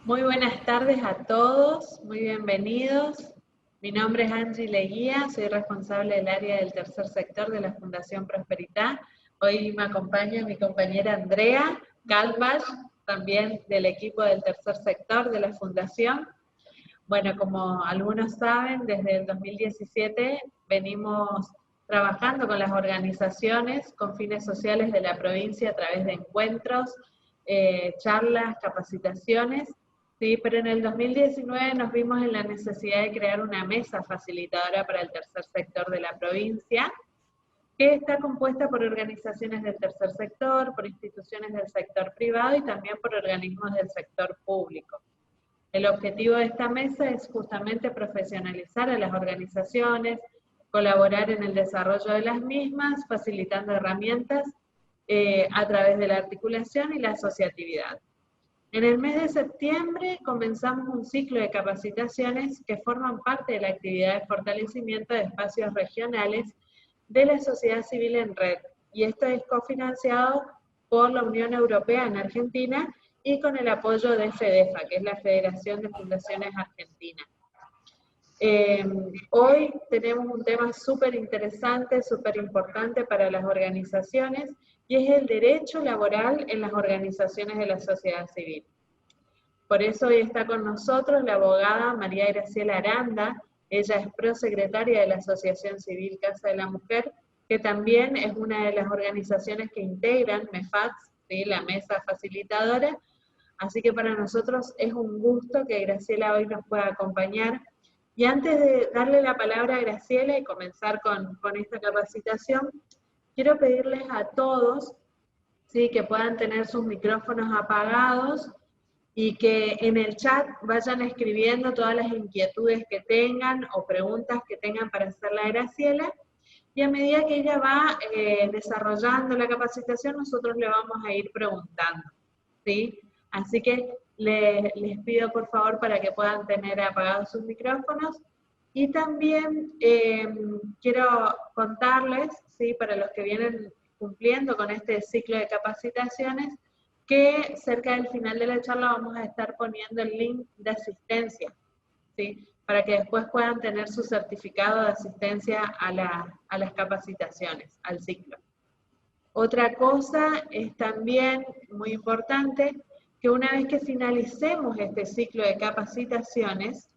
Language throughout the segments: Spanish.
Muy buenas tardes a todos, muy bienvenidos. Mi nombre es Angie Leguía, soy responsable del área del tercer sector de la Fundación Prosperidad. Hoy me acompaña mi compañera Andrea Galvas, también del equipo del tercer sector de la Fundación. Bueno, como algunos saben, desde el 2017 venimos trabajando con las organizaciones con fines sociales de la provincia a través de encuentros, charlas, capacitaciones, ¿sí? Pero en el 2019 nos vimos en la necesidad de crear una mesa facilitadora para el tercer sector de la provincia, que está compuesta por organizaciones del tercer sector, por instituciones del sector privado y también por organismos del sector público. El objetivo de esta mesa es justamente profesionalizar a las organizaciones, colaborar en el desarrollo de las mismas, facilitando herramientas a través de la articulación y la asociatividad. En el mes de septiembre comenzamos un ciclo de capacitaciones que forman parte de la actividad de fortalecimiento de espacios regionales de la sociedad civil en red, y esto es cofinanciado por la Unión Europea en Argentina y con el apoyo de FEDEFA, que es la Federación de Fundaciones Argentina. Hoy tenemos un tema súper interesante, súper importante para las organizaciones, y es el derecho laboral en las organizaciones de la sociedad civil. Por eso hoy está con nosotros la abogada María Graciela Aranda. Ella es prosecretaria de la Asociación Civil Casa de la Mujer, que también es una de las organizaciones que integran MEFATS, ¿sí? La mesa facilitadora. Así que para nosotros es un gusto que Graciela hoy nos pueda acompañar. Y antes de darle la palabra a Graciela y comenzar con esta capacitación, quiero pedirles a todos, ¿sí?, que puedan tener sus micrófonos apagados y que en el chat vayan escribiendo todas las inquietudes que tengan o preguntas que tengan para hacerle a Graciela, y a medida que ella va desarrollando la capacitación, nosotros le vamos a ir preguntando, ¿sí? Así que les pido por favor para que puedan tener apagados sus micrófonos. Y también quiero contarles, ¿sí?, para los que vienen cumpliendo con este ciclo de capacitaciones, que cerca del final de la charla vamos a estar poniendo el link de asistencia, ¿sí?, para que después puedan tener su certificado de asistencia a las capacitaciones, al ciclo. Otra cosa es también muy importante que una vez que finalicemos este ciclo de capacitaciones,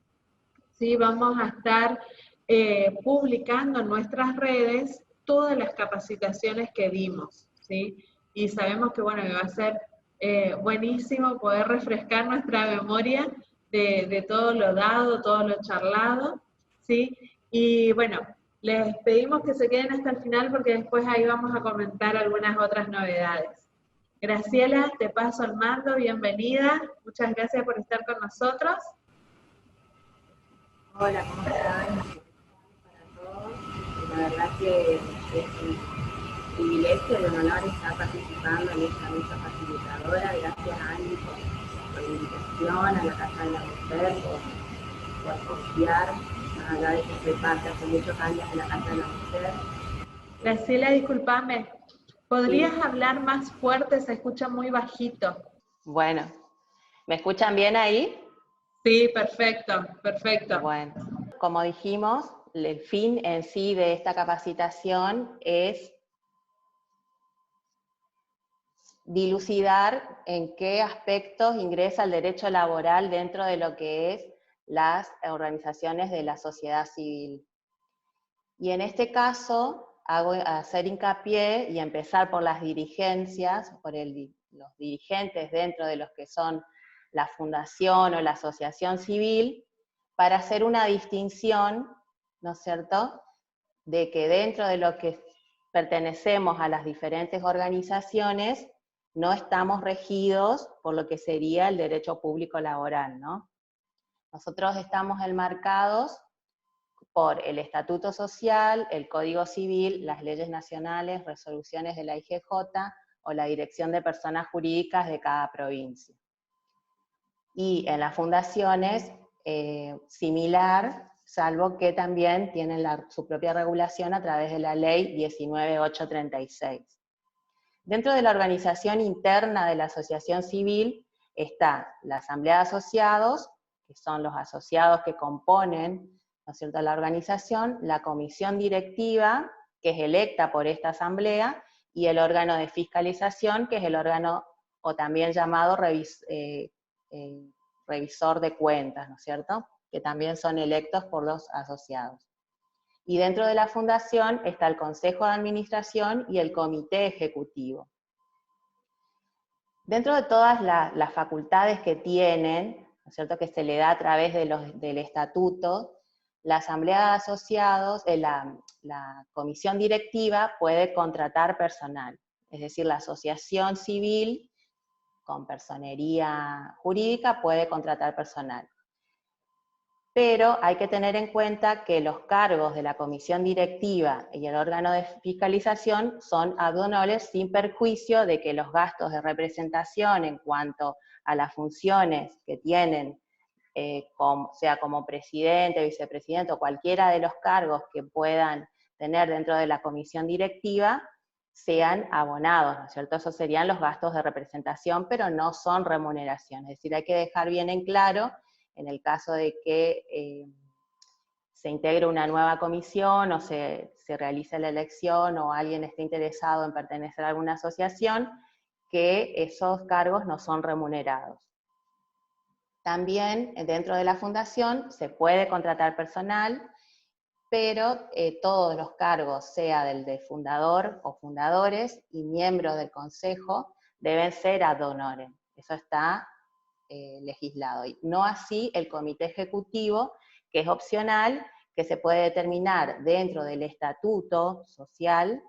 ¿sí?, vamos a estar publicando en nuestras redes todas las capacitaciones que dimos, ¿sí? Y sabemos que, bueno, que va a ser buenísimo poder refrescar nuestra memoria de todo lo dado, todo lo charlado, ¿sí? Y bueno, les pedimos que se queden hasta el final porque después ahí vamos a comentar algunas otras novedades. Graciela, te paso el mando, bienvenida, muchas gracias por estar con nosotros. Hola, ¿cómo están? Para todos. La verdad que es un privilegio y un honor estar participando en esta mesa facilitadora. Gracias a Andy por la invitación, a la Casa de la Mujer, por confiar, más allá de que soy parte hace muchos años de la Casa de la Mujer. Graciela, discúlpame, ¿podrías Sí. hablar más fuerte? Se escucha muy bajito. Bueno, ¿me escuchan bien ahí? Sí, perfecto, perfecto. Bueno, como dijimos, el fin en sí de esta capacitación es dilucidar en qué aspectos ingresa el derecho laboral dentro de lo que es las organizaciones de la sociedad civil. Y en este caso, hago hacer hincapié y empezar por las dirigencias, por los dirigentes dentro de los que son la fundación o la asociación civil, para hacer una distinción, ¿no es cierto?, de que dentro de lo que pertenecemos a las diferentes organizaciones, no estamos regidos por lo que sería el derecho público laboral, ¿no? Nosotros estamos enmarcados por el Estatuto Social, el Código Civil, las leyes nacionales, resoluciones de la IGJ o la Dirección de Personas Jurídicas de cada provincia. Y en las fundaciones, similar, salvo que también tienen su propia regulación a través de la Ley 19.836. Dentro de la organización interna de la asociación civil, está la asamblea de asociados, que son los asociados que componen, ¿no es cierto?, la organización, la comisión directiva, que es electa por esta asamblea, y el órgano de fiscalización, que es el órgano, o también llamado revisor de cuentas, ¿no es cierto?, que también son electos por los asociados. Y dentro de la fundación está el Consejo de Administración y el Comité Ejecutivo. Dentro de todas las facultades que tienen, ¿no es cierto?, que se le da a través del estatuto, la Asamblea de Asociados, la Comisión Directiva puede contratar personal, es decir, la asociación civil con personería jurídica puede contratar personal. Pero hay que tener en cuenta que los cargos de la comisión directiva y el órgano de fiscalización son ad honorem, sin perjuicio de que los gastos de representación en cuanto a las funciones que tienen, sea como presidente, vicepresidente o cualquiera de los cargos que puedan tener dentro de la comisión directiva, sean abonados, ¿no es cierto? Esos serían los gastos de representación, pero no son remuneración. Es decir, hay que dejar bien en claro, en el caso de que se integre una nueva comisión o se realice la elección o alguien esté interesado en pertenecer a alguna asociación, que esos cargos no son remunerados. También dentro de la fundación se puede contratar personal, pero todos los cargos, sea del de fundador o fundadores y miembros del consejo, deben ser ad honorem. Eso está legislado. Y no así el comité ejecutivo, que es opcional, que se puede determinar dentro del estatuto social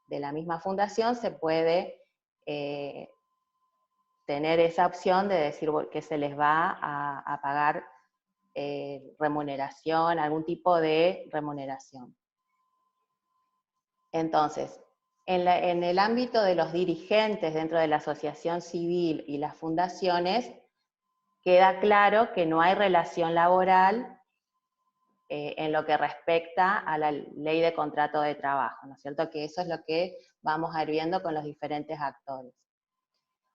de la misma fundación, se puede tener esa opción de decir que se les va a pagar remuneración, algún tipo de remuneración. Entonces, en el ámbito de los dirigentes dentro de la asociación civil y las fundaciones, queda claro que no hay relación laboral en lo que respecta a la ley de contrato de trabajo, ¿no es cierto? Que eso es lo que vamos a ir viendo con los diferentes actores.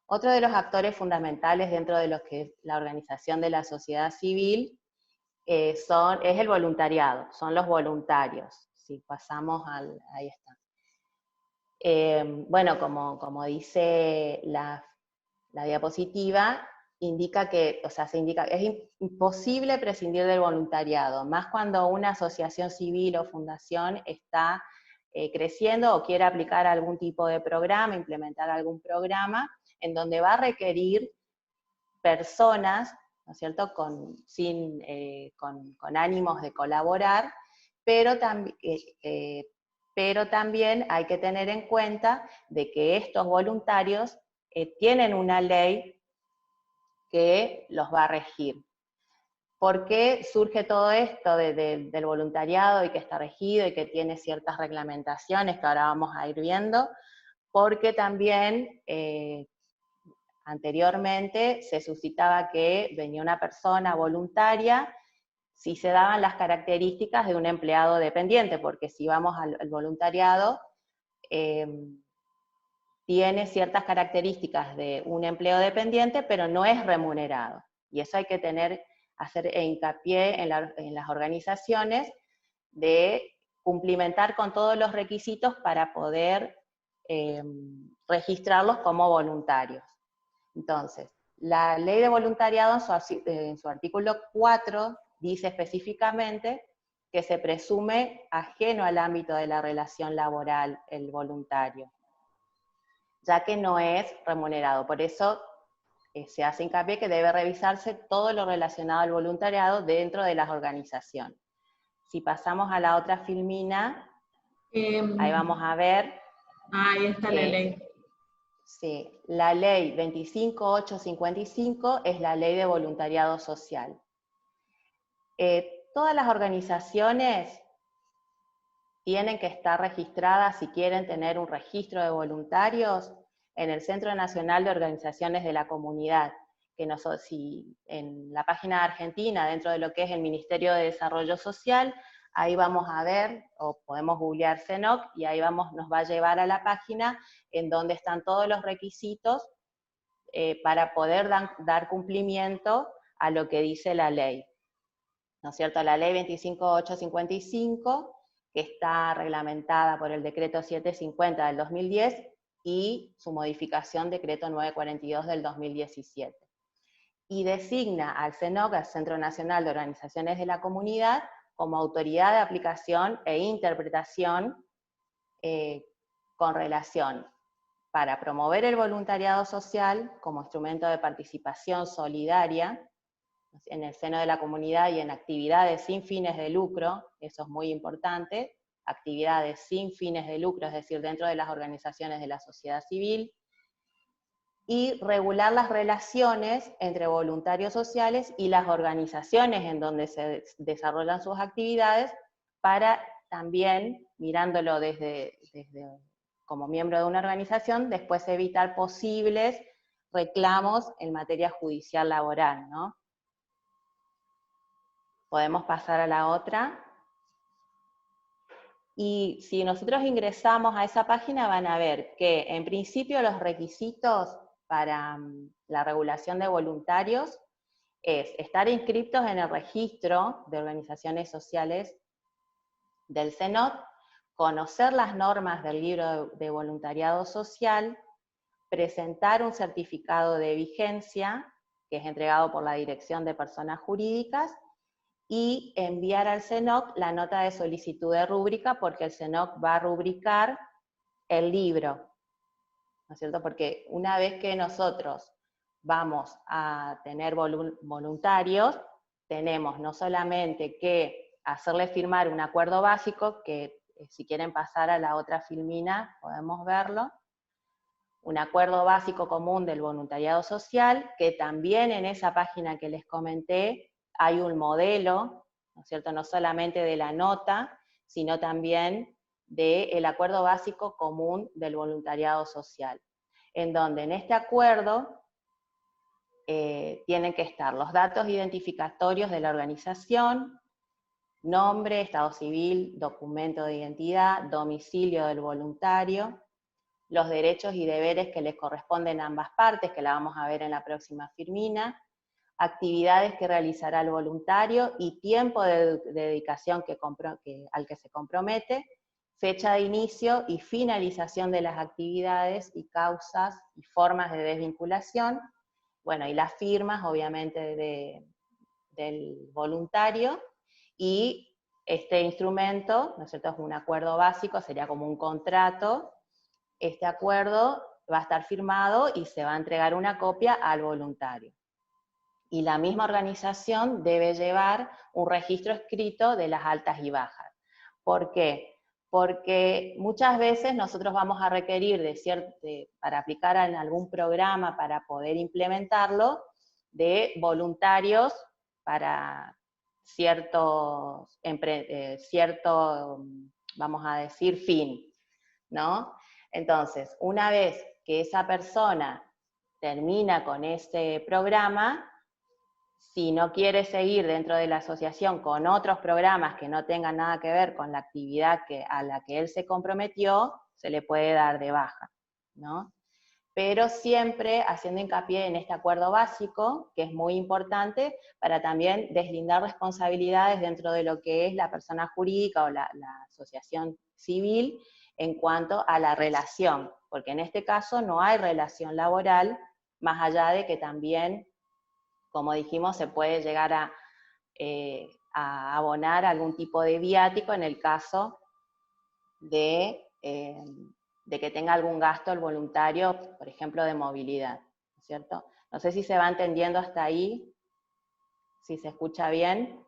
Otro de los actores fundamentales dentro de lo que es la organización de la sociedad civil es el voluntariado, son los voluntarios. Si pasamos ahí está. Bueno, como dice la diapositiva, indica que, es imposible prescindir del voluntariado, más cuando una asociación civil o fundación está creciendo o quiere aplicar algún tipo de programa, implementar algún programa, en donde va a requerir personas, ¿no es cierto?, con ánimos de colaborar, pero también hay que tener en cuenta de que estos voluntarios tienen una ley que los va a regir. ¿Por qué surge todo esto del voluntariado y que está regido y que tiene ciertas reglamentaciones que ahora vamos a ir viendo? Porque también anteriormente se suscitaba que venía una persona voluntaria si se daban las características de un empleado dependiente, porque si vamos al voluntariado, tiene ciertas características de un empleo dependiente, pero no es remunerado. Y eso hay que hacer hincapié en las organizaciones de cumplimentar con todos los requisitos para poder registrarlos como voluntarios. Entonces, la ley de voluntariado en su artículo 4 dice específicamente que se presume ajeno al ámbito de la relación laboral el voluntario, ya que no es remunerado. Por eso se hace hincapié que debe revisarse todo lo relacionado al voluntariado dentro de las organizaciones. Si pasamos a la otra filmina, ahí vamos a ver. Ahí está la ley. Sí, la ley 25855 es la ley de voluntariado social. Todas las organizaciones tienen que estar registradas, si quieren tener un registro de voluntarios, en el Centro Nacional de Organizaciones de la Comunidad, que en la página de Argentina, dentro de lo que es el Ministerio de Desarrollo Social, ahí vamos a ver, o podemos googlear CENOC, y ahí nos va a llevar a la página en donde están todos los requisitos para poder dar cumplimiento a lo que dice la ley. ¿No es cierto? La ley 25855, que está reglamentada por el decreto 750 del 2010 y su modificación decreto 942 del 2017. Y designa al CENOC, al Centro Nacional de Organizaciones de la Comunidad, como autoridad de aplicación e interpretación con relación para promover el voluntariado social como instrumento de participación solidaria en el seno de la comunidad y en actividades sin fines de lucro, eso es muy importante, actividades sin fines de lucro, es decir, dentro de las organizaciones de la sociedad civil, y regular las relaciones entre voluntarios sociales y las organizaciones en donde se desarrollan sus actividades, para también, mirándolo desde como miembro de una organización, después evitar posibles reclamos en materia judicial laboral, ¿no? Podemos pasar a la otra. Y si nosotros ingresamos a esa página van a ver que en principio los requisitos para la regulación de voluntarios es estar inscritos en el registro de organizaciones sociales del CENOT, conocer las normas del libro de voluntariado social, presentar un certificado de vigencia, que es entregado por la Dirección de Personas Jurídicas, y enviar al CENOC la nota de solicitud de rúbrica, porque el CENOC va a rubricar el libro, ¿no es cierto? Porque una vez que nosotros vamos a tener voluntarios, tenemos no solamente que hacerle firmar un acuerdo básico, que si quieren pasar a la otra filmina podemos verlo, un acuerdo básico común del voluntariado social, que también en esa página que les comenté hay un modelo, ¿no es cierto?, no solamente de la nota, sino también del acuerdo básico común del voluntariado social, en donde en este acuerdo tienen que estar los datos identificatorios de la organización, nombre, estado civil, documento de identidad, domicilio del voluntario, los derechos y deberes que les corresponden a ambas partes, que la vamos a ver en la próxima filmina, actividades que realizará el voluntario y tiempo de dedicación al que se compromete, fecha de inicio y finalización de las actividades y causas y formas de desvinculación, bueno, y las firmas, obviamente, del voluntario, y este instrumento, ¿no es cierto?, es un acuerdo básico, sería como un contrato. Este acuerdo va a estar firmado y se va a entregar una copia al voluntario. Y la misma organización debe llevar un registro escrito de las altas y bajas. ¿Por qué? Porque muchas veces nosotros vamos a requerir para aplicar en algún programa, para poder implementarlo, de voluntarios para cierto, vamos a decir, fin, ¿no? Entonces, una vez que esa persona termina con ese programa, si no quiere seguir dentro de la asociación con otros programas que no tengan nada que ver con la actividad a la que él se comprometió, se le puede dar de baja, ¿no? Pero siempre haciendo hincapié en este acuerdo básico, que es muy importante para también deslindar responsabilidades dentro de lo que es la persona jurídica o la asociación civil en cuanto a la relación, porque en este caso no hay relación laboral, más allá de que también, como dijimos, se puede llegar a abonar algún tipo de viático en el caso de que tenga algún gasto el voluntario, por ejemplo, de movilidad, ¿no es cierto? No sé si se va entendiendo hasta ahí, si se escucha bien.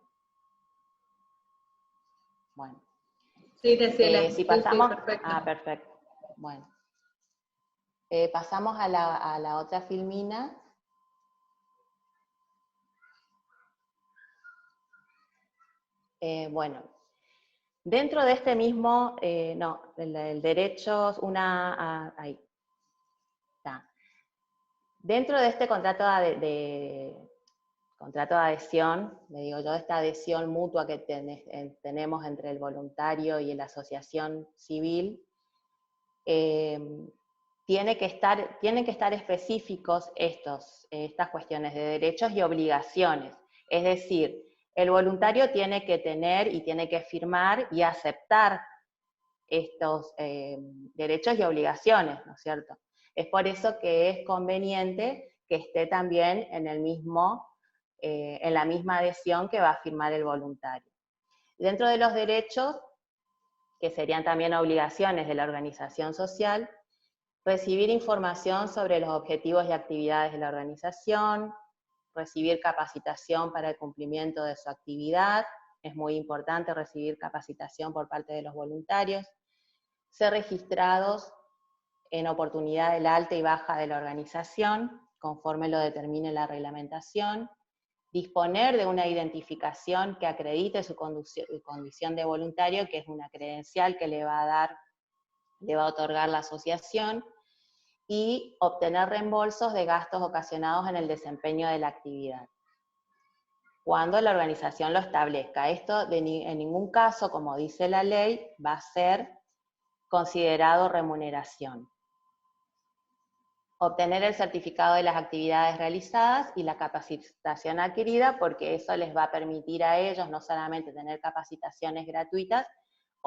Bueno. Sí, Graciela. Si pasamos, sí, perfecto. Perfecto. Bueno. Pasamos a la otra filmina. Bueno, dentro de este mismo, el derecho, ahí está. Dentro de este contrato contrato de adhesión, le digo yo, esta adhesión mutua que tenemos entre el voluntario y la asociación civil, tienen que estar específicos estas cuestiones de derechos y obligaciones. Es decir, el voluntario tiene que tener y tiene que firmar y aceptar estos derechos y obligaciones, ¿no es cierto? Es por eso que es conveniente que esté también en la misma adhesión que va a firmar el voluntario. Dentro de los derechos, que serían también obligaciones de la organización social, recibir información sobre los objetivos y actividades de la organización, recibir capacitación para el cumplimiento de su actividad, es muy importante recibir capacitación por parte de los voluntarios, ser registrados en oportunidad del alta y baja de la organización, conforme lo determine la reglamentación, disponer de una identificación que acredite su condición de voluntario, que es una credencial que le va a otorgar la asociación, y obtener reembolsos de gastos ocasionados en el desempeño de la actividad, cuando la organización lo establezca. Esto en ningún caso, como dice la ley, va a ser considerado remuneración. Obtener el certificado de las actividades realizadas y la capacitación adquirida, porque eso les va a permitir a ellos no solamente tener capacitaciones gratuitas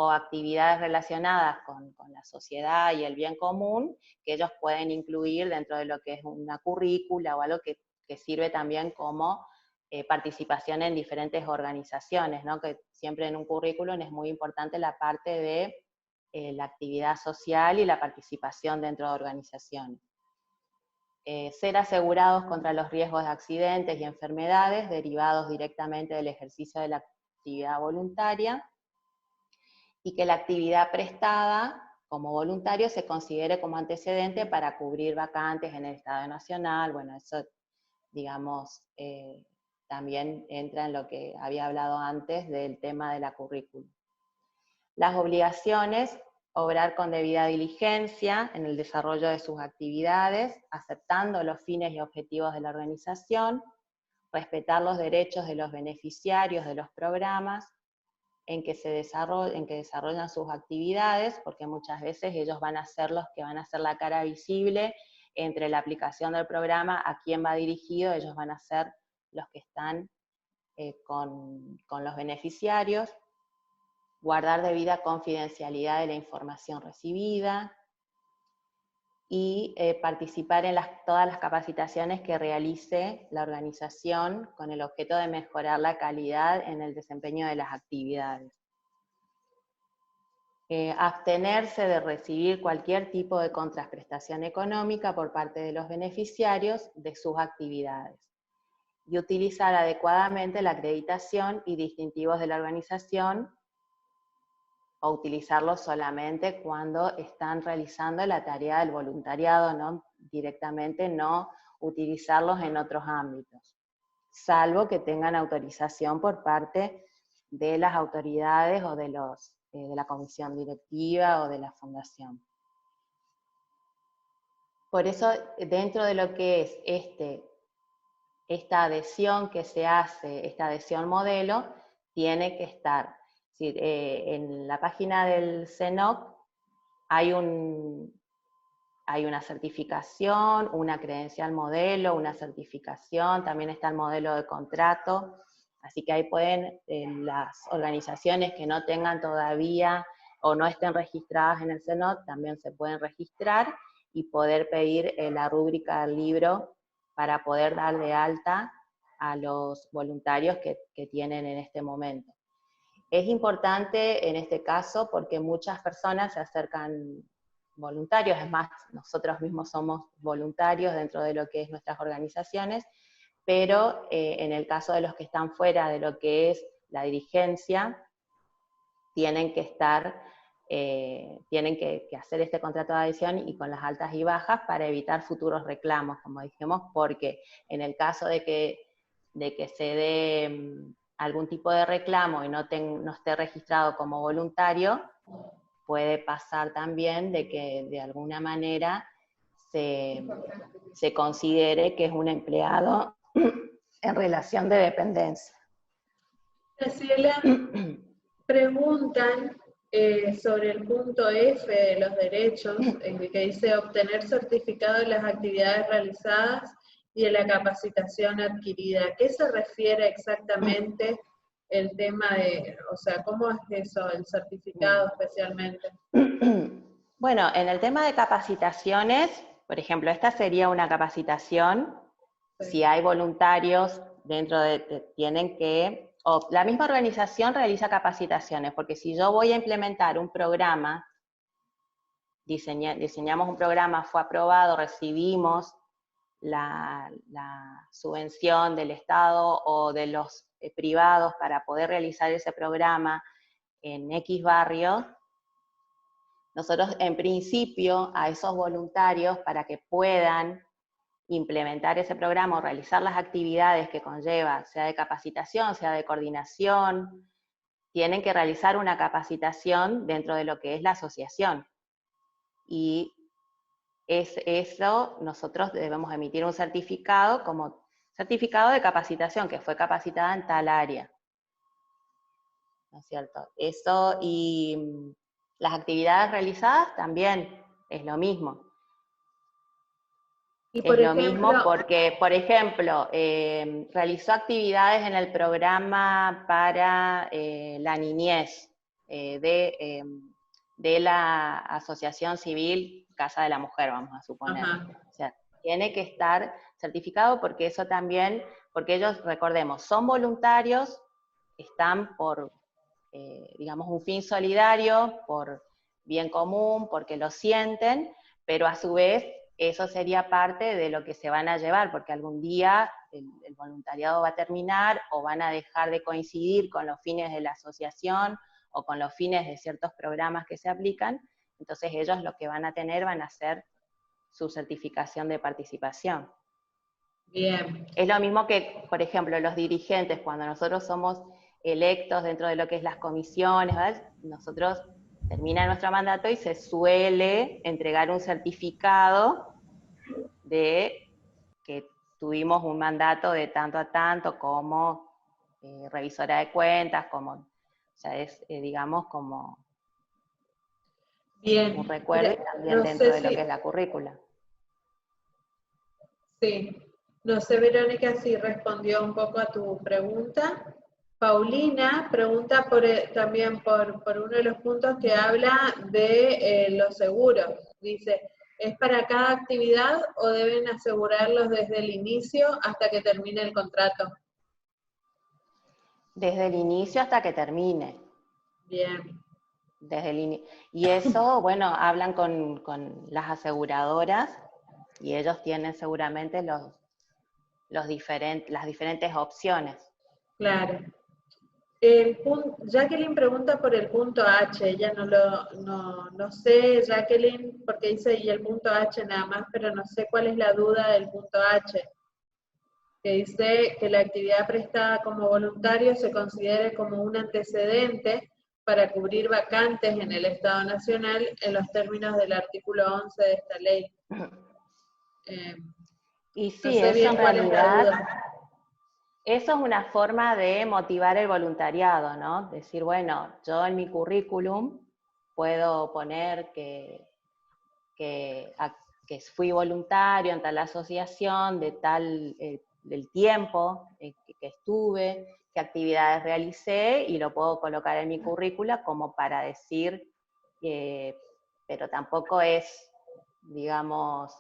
o actividades relacionadas con la sociedad y el bien común, que ellos pueden incluir dentro de lo que es una currícula o algo que sirve también como participación en diferentes organizaciones, ¿no? Que siempre en un currículum es muy importante la parte de la actividad social y la participación dentro de organizaciones. Ser asegurados contra los riesgos de accidentes y enfermedades derivados directamente del ejercicio de la actividad voluntaria, y que la actividad prestada como voluntario se considere como antecedente para cubrir vacantes en el Estado Nacional. Bueno, eso, digamos, también entra en lo que había hablado antes del tema de la currícula. Las obligaciones: obrar con debida diligencia en el desarrollo de sus actividades, aceptando los fines y objetivos de la organización, respetar los derechos de los beneficiarios de los programas en que desarrollan sus actividades, porque muchas veces ellos van a ser los que van a ser la cara visible entre la aplicación del programa, a quién va dirigido, ellos van a ser los que están con los beneficiarios. Guardar debida confidencialidad de la información recibida, y participar en todas las capacitaciones que realice la organización con el objeto de mejorar la calidad en el desempeño de las actividades. Abstenerse de recibir cualquier tipo de contraprestación económica por parte de los beneficiarios de sus actividades, y utilizar adecuadamente la acreditación y distintivos de la organización, o utilizarlos solamente cuando están realizando la tarea del voluntariado, ¿no? Directamente no utilizarlos en otros ámbitos, salvo que tengan autorización por parte de las autoridades o de la comisión directiva o de la fundación. Por eso, dentro de lo que es esta adhesión que se hace, esta adhesión modelo, tiene que estar. En la página del CENOC hay una certificación, una credencial modelo, una certificación, también está el modelo de contrato, así que ahí pueden, las organizaciones que no tengan todavía o no estén registradas en el CENOC, también se pueden registrar y poder pedir la rúbrica del libro para poder dar de alta a los voluntarios que tienen en este momento. Es importante en este caso porque muchas personas se acercan voluntarios, es más, nosotros mismos somos voluntarios dentro de lo que es nuestras organizaciones, pero en el caso de los que están fuera de lo que es la dirigencia, tienen que hacer este contrato de adhesión y con las altas y bajas para evitar futuros reclamos, como dijimos, porque en el caso de que se dé algún tipo de reclamo y no esté registrado como voluntario, puede pasar también de que de alguna manera se considere que es un empleado en relación de dependencia. Graciela, preguntan Sobre el punto F de los derechos, que dice obtener certificado de las actividades realizadas y de la capacitación adquirida. ¿A qué se refiere exactamente el tema de, o sea, cómo es eso, el certificado especialmente? Bueno, en el tema de capacitaciones, por ejemplo, esta sería una capacitación, Sí. si hay voluntarios dentro tienen que, o la misma organización realiza capacitaciones, porque si yo voy a implementar un programa, diseñamos un programa, fue aprobado, recibimos la subvención del Estado o de los privados para poder realizar ese programa en X barrio, nosotros en principio a esos voluntarios para que puedan implementar ese programa o realizar las actividades que conlleva, sea de capacitación, sea de coordinación, tienen que realizar una capacitación dentro de lo que es la asociación. Y eso nosotros debemos emitir un certificado como certificado de capacitación, que fue capacitada en tal área. ¿No es cierto? Eso y las actividades realizadas también es lo mismo. Y por Es lo ejemplo, mismo porque, por ejemplo, realizó actividades en el programa para la niñez de la Asociación Civil Casa de la Mujer, vamos a suponer. ajá, O sea, tiene que estar certificado porque eso también, porque ellos, recordemos, son voluntarios, están por, digamos, un fin solidario, por bien común, porque lo sienten, pero a su vez eso sería parte de lo que se van a llevar, porque algún día el voluntariado va a terminar o van a dejar de coincidir con los fines de la asociación o con los fines de ciertos programas que se aplican, entonces ellos lo que van a tener van a ser su certificación de participación. bien. Es lo mismo que, por ejemplo, los dirigentes, cuando nosotros somos electos dentro de lo que es las comisiones, ¿verdad? Nosotros termina nuestro mandato y se suele entregar un certificado de que tuvimos un mandato de tanto a tanto como revisora de cuentas, como, o sea, es, digamos, como Bien, un recuerdo y también no dentro sé de lo si, que es la currícula. sí, no sé, Verónica, si respondió un poco a tu pregunta. Paulina pregunta también por uno de los puntos que habla de los seguros. Dice, ¿es para cada actividad o deben asegurarlos desde el inicio hasta que termine el contrato? Desde el inicio hasta que termine. Bien. Desde el y eso, bueno, hablan con las aseguradoras y ellos tienen seguramente las diferentes opciones. Claro. Jacqueline pregunta por el punto H, ella no sé, Jacqueline, porque dice y el punto H nada más, pero no sé cuál es la duda del punto H, que dice que la actividad prestada como voluntario se considere como un antecedente para cubrir vacantes en el Estado Nacional en los términos del artículo 11 de esta ley. Y No sí, sé eso en bien cuál es la realidad, duda. eso es una forma de motivar el voluntariado, ¿no? Decir, bueno, yo en mi currículum puedo poner que fui voluntario en tal asociación, de tal, del tiempo que estuve, qué actividades realicé, y lo puedo colocar en mi currícula como para decir, pero tampoco es, digamos,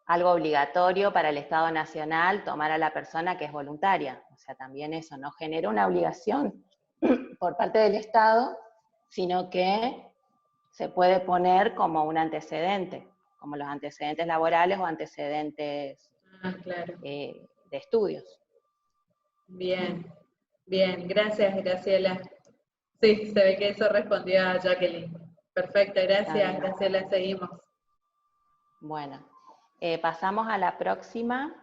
algo obligatorio para el Estado Nacional tomar a la persona que es voluntaria. O sea, también eso no genera una obligación por parte del Estado, sino que se puede poner como un antecedente, como los antecedentes laborales o antecedentes Claro. de estudios. Bien, bien, gracias, Graciela. Sí, se ve que eso respondió a Jacqueline. Perfecto, gracias, Graciela, seguimos. Bueno, pasamos a la próxima.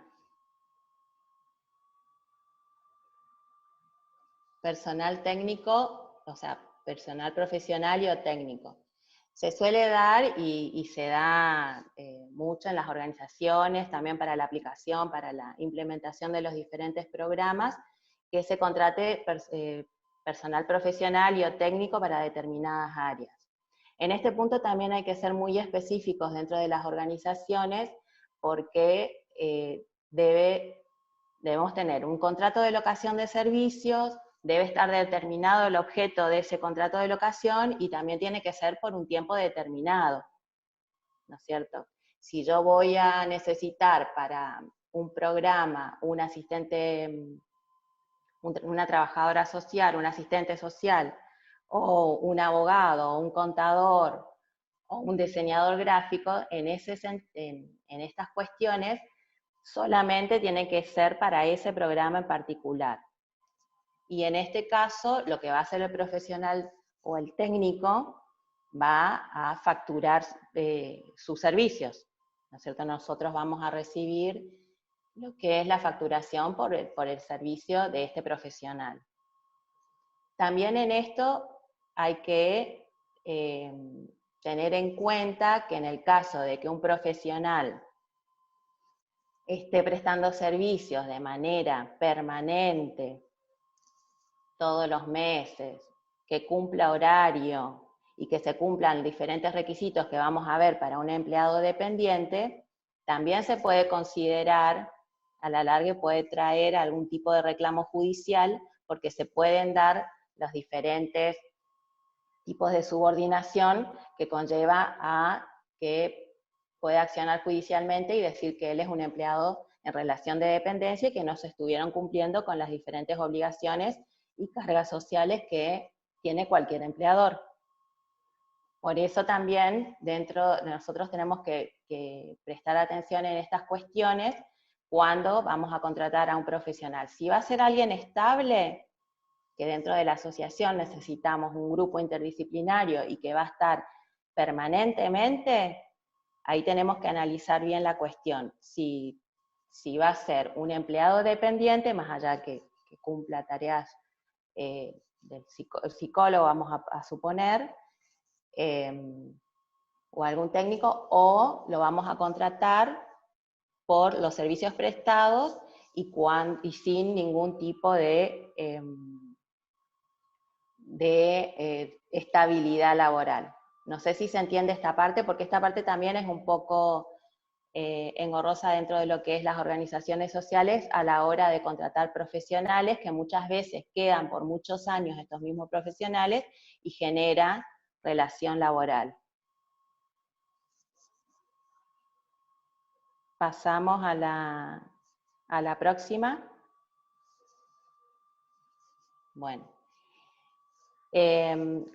Personal técnico, o sea, personal profesional y o técnico. Se suele dar y se da mucho en las organizaciones, también para la aplicación, para la implementación de los diferentes programas, que se contrate personal profesional y o técnico para determinadas áreas. En este punto también hay que ser muy específicos dentro de las organizaciones porque debemos tener un contrato de locación de servicios, debe estar determinado el objeto de ese contrato de locación y también tiene que ser por un tiempo determinado, ¿no es cierto? Si yo voy a necesitar para un programa un asistente, una trabajadora social, un asistente social, o un abogado, o un contador, o un diseñador gráfico, en estas cuestiones solamente tiene que ser para ese programa en particular. Y en este caso, lo que va a hacer el profesional o el técnico va a facturar sus servicios, ¿no es cierto? Nosotros vamos a recibir lo que es la facturación por el servicio de este profesional. También en esto hay que tener en cuenta que en el caso de que un profesional esté prestando servicios de manera permanente, todos los meses, que cumpla horario y que se cumplan diferentes requisitos que vamos a ver para un empleado dependiente, también se puede considerar, a la larga puede traer algún tipo de reclamo judicial, porque se pueden dar los diferentes tipos de subordinación que conlleva a que puede accionar judicialmente y decir que él es un empleado en relación de dependencia y que no se estuvieron cumpliendo con las diferentes obligaciones y cargas sociales que tiene cualquier empleador. Por eso también dentro de nosotros tenemos que prestar atención en estas cuestiones cuando vamos a contratar a un profesional. Si va a ser alguien estable, que dentro de la asociación necesitamos un grupo interdisciplinario y que va a estar permanentemente, ahí tenemos que analizar bien la cuestión. Si va a ser un empleado dependiente, más allá que cumpla tareas del psicólogo, vamos a suponer, o algún técnico, o lo vamos a contratar por los servicios prestados y sin ningún tipo de estabilidad laboral. No sé si se entiende esta parte, porque esta parte también es un poco engorrosa dentro de lo que es las organizaciones sociales a la hora de contratar profesionales, que muchas veces quedan por muchos años estos mismos profesionales y genera relación laboral. Pasamos a la próxima. Bueno.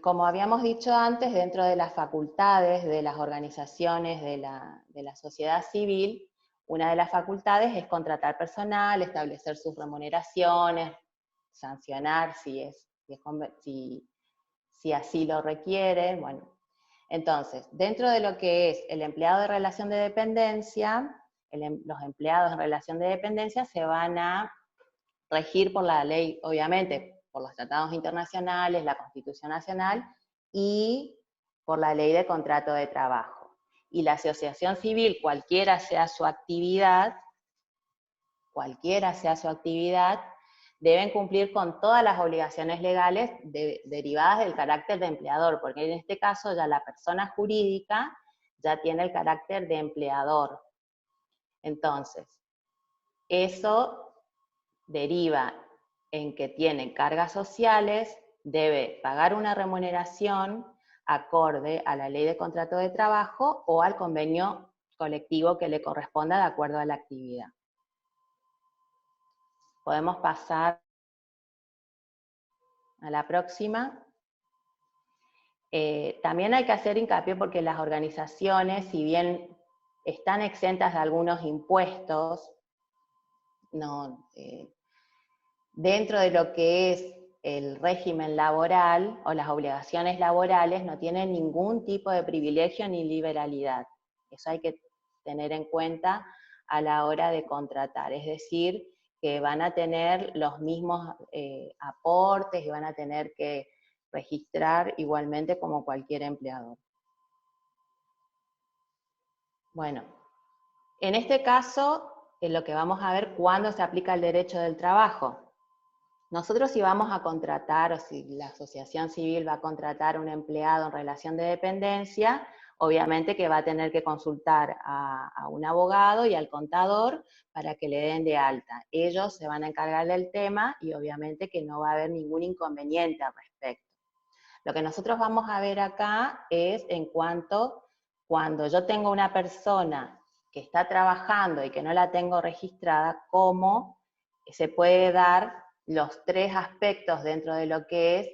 Como habíamos dicho antes, dentro de las facultades de las organizaciones de la sociedad civil, una de las facultades es contratar personal, establecer sus remuneraciones, sancionar si así lo requiere. Bueno, entonces, dentro de lo que es el empleado de relación de dependencia, los empleados en relación de dependencia se van a regir por la ley, obviamente, por los tratados internacionales, la Constitución Nacional y por la ley de contrato de trabajo. Y la asociación civil, cualquiera sea su actividad, deben cumplir con todas las obligaciones legales derivadas del carácter de empleador, porque en este caso ya la persona jurídica ya tiene el carácter de empleador. Entonces, eso deriva en que tiene cargas sociales, debe pagar una remuneración acorde a la ley de contrato de trabajo o al convenio colectivo que le corresponda de acuerdo a la actividad. Podemos pasar a la próxima. También hay que hacer hincapié porque las organizaciones, si bien están exentas de algunos impuestos, dentro de lo que es el régimen laboral o las obligaciones laborales, no tienen ningún tipo de privilegio ni liberalidad. Eso hay que tener en cuenta a la hora de contratar, es decir, que van a tener los mismos aportes y van a tener que registrar igualmente como cualquier empleador. Bueno, en este caso, es lo que vamos a ver cuándo se aplica el derecho del trabajo. Nosotros si vamos a contratar, o si la asociación civil va a contratar a un empleado en relación de dependencia, obviamente que va a tener que consultar a un abogado y al contador para que le den de alta. Ellos se van a encargar del tema y obviamente que no va a haber ningún inconveniente al respecto. Lo que nosotros vamos a ver acá es en cuanto, cuando yo tengo una persona que está trabajando y que no la tengo registrada, cómo se puede dar los tres aspectos dentro de lo que es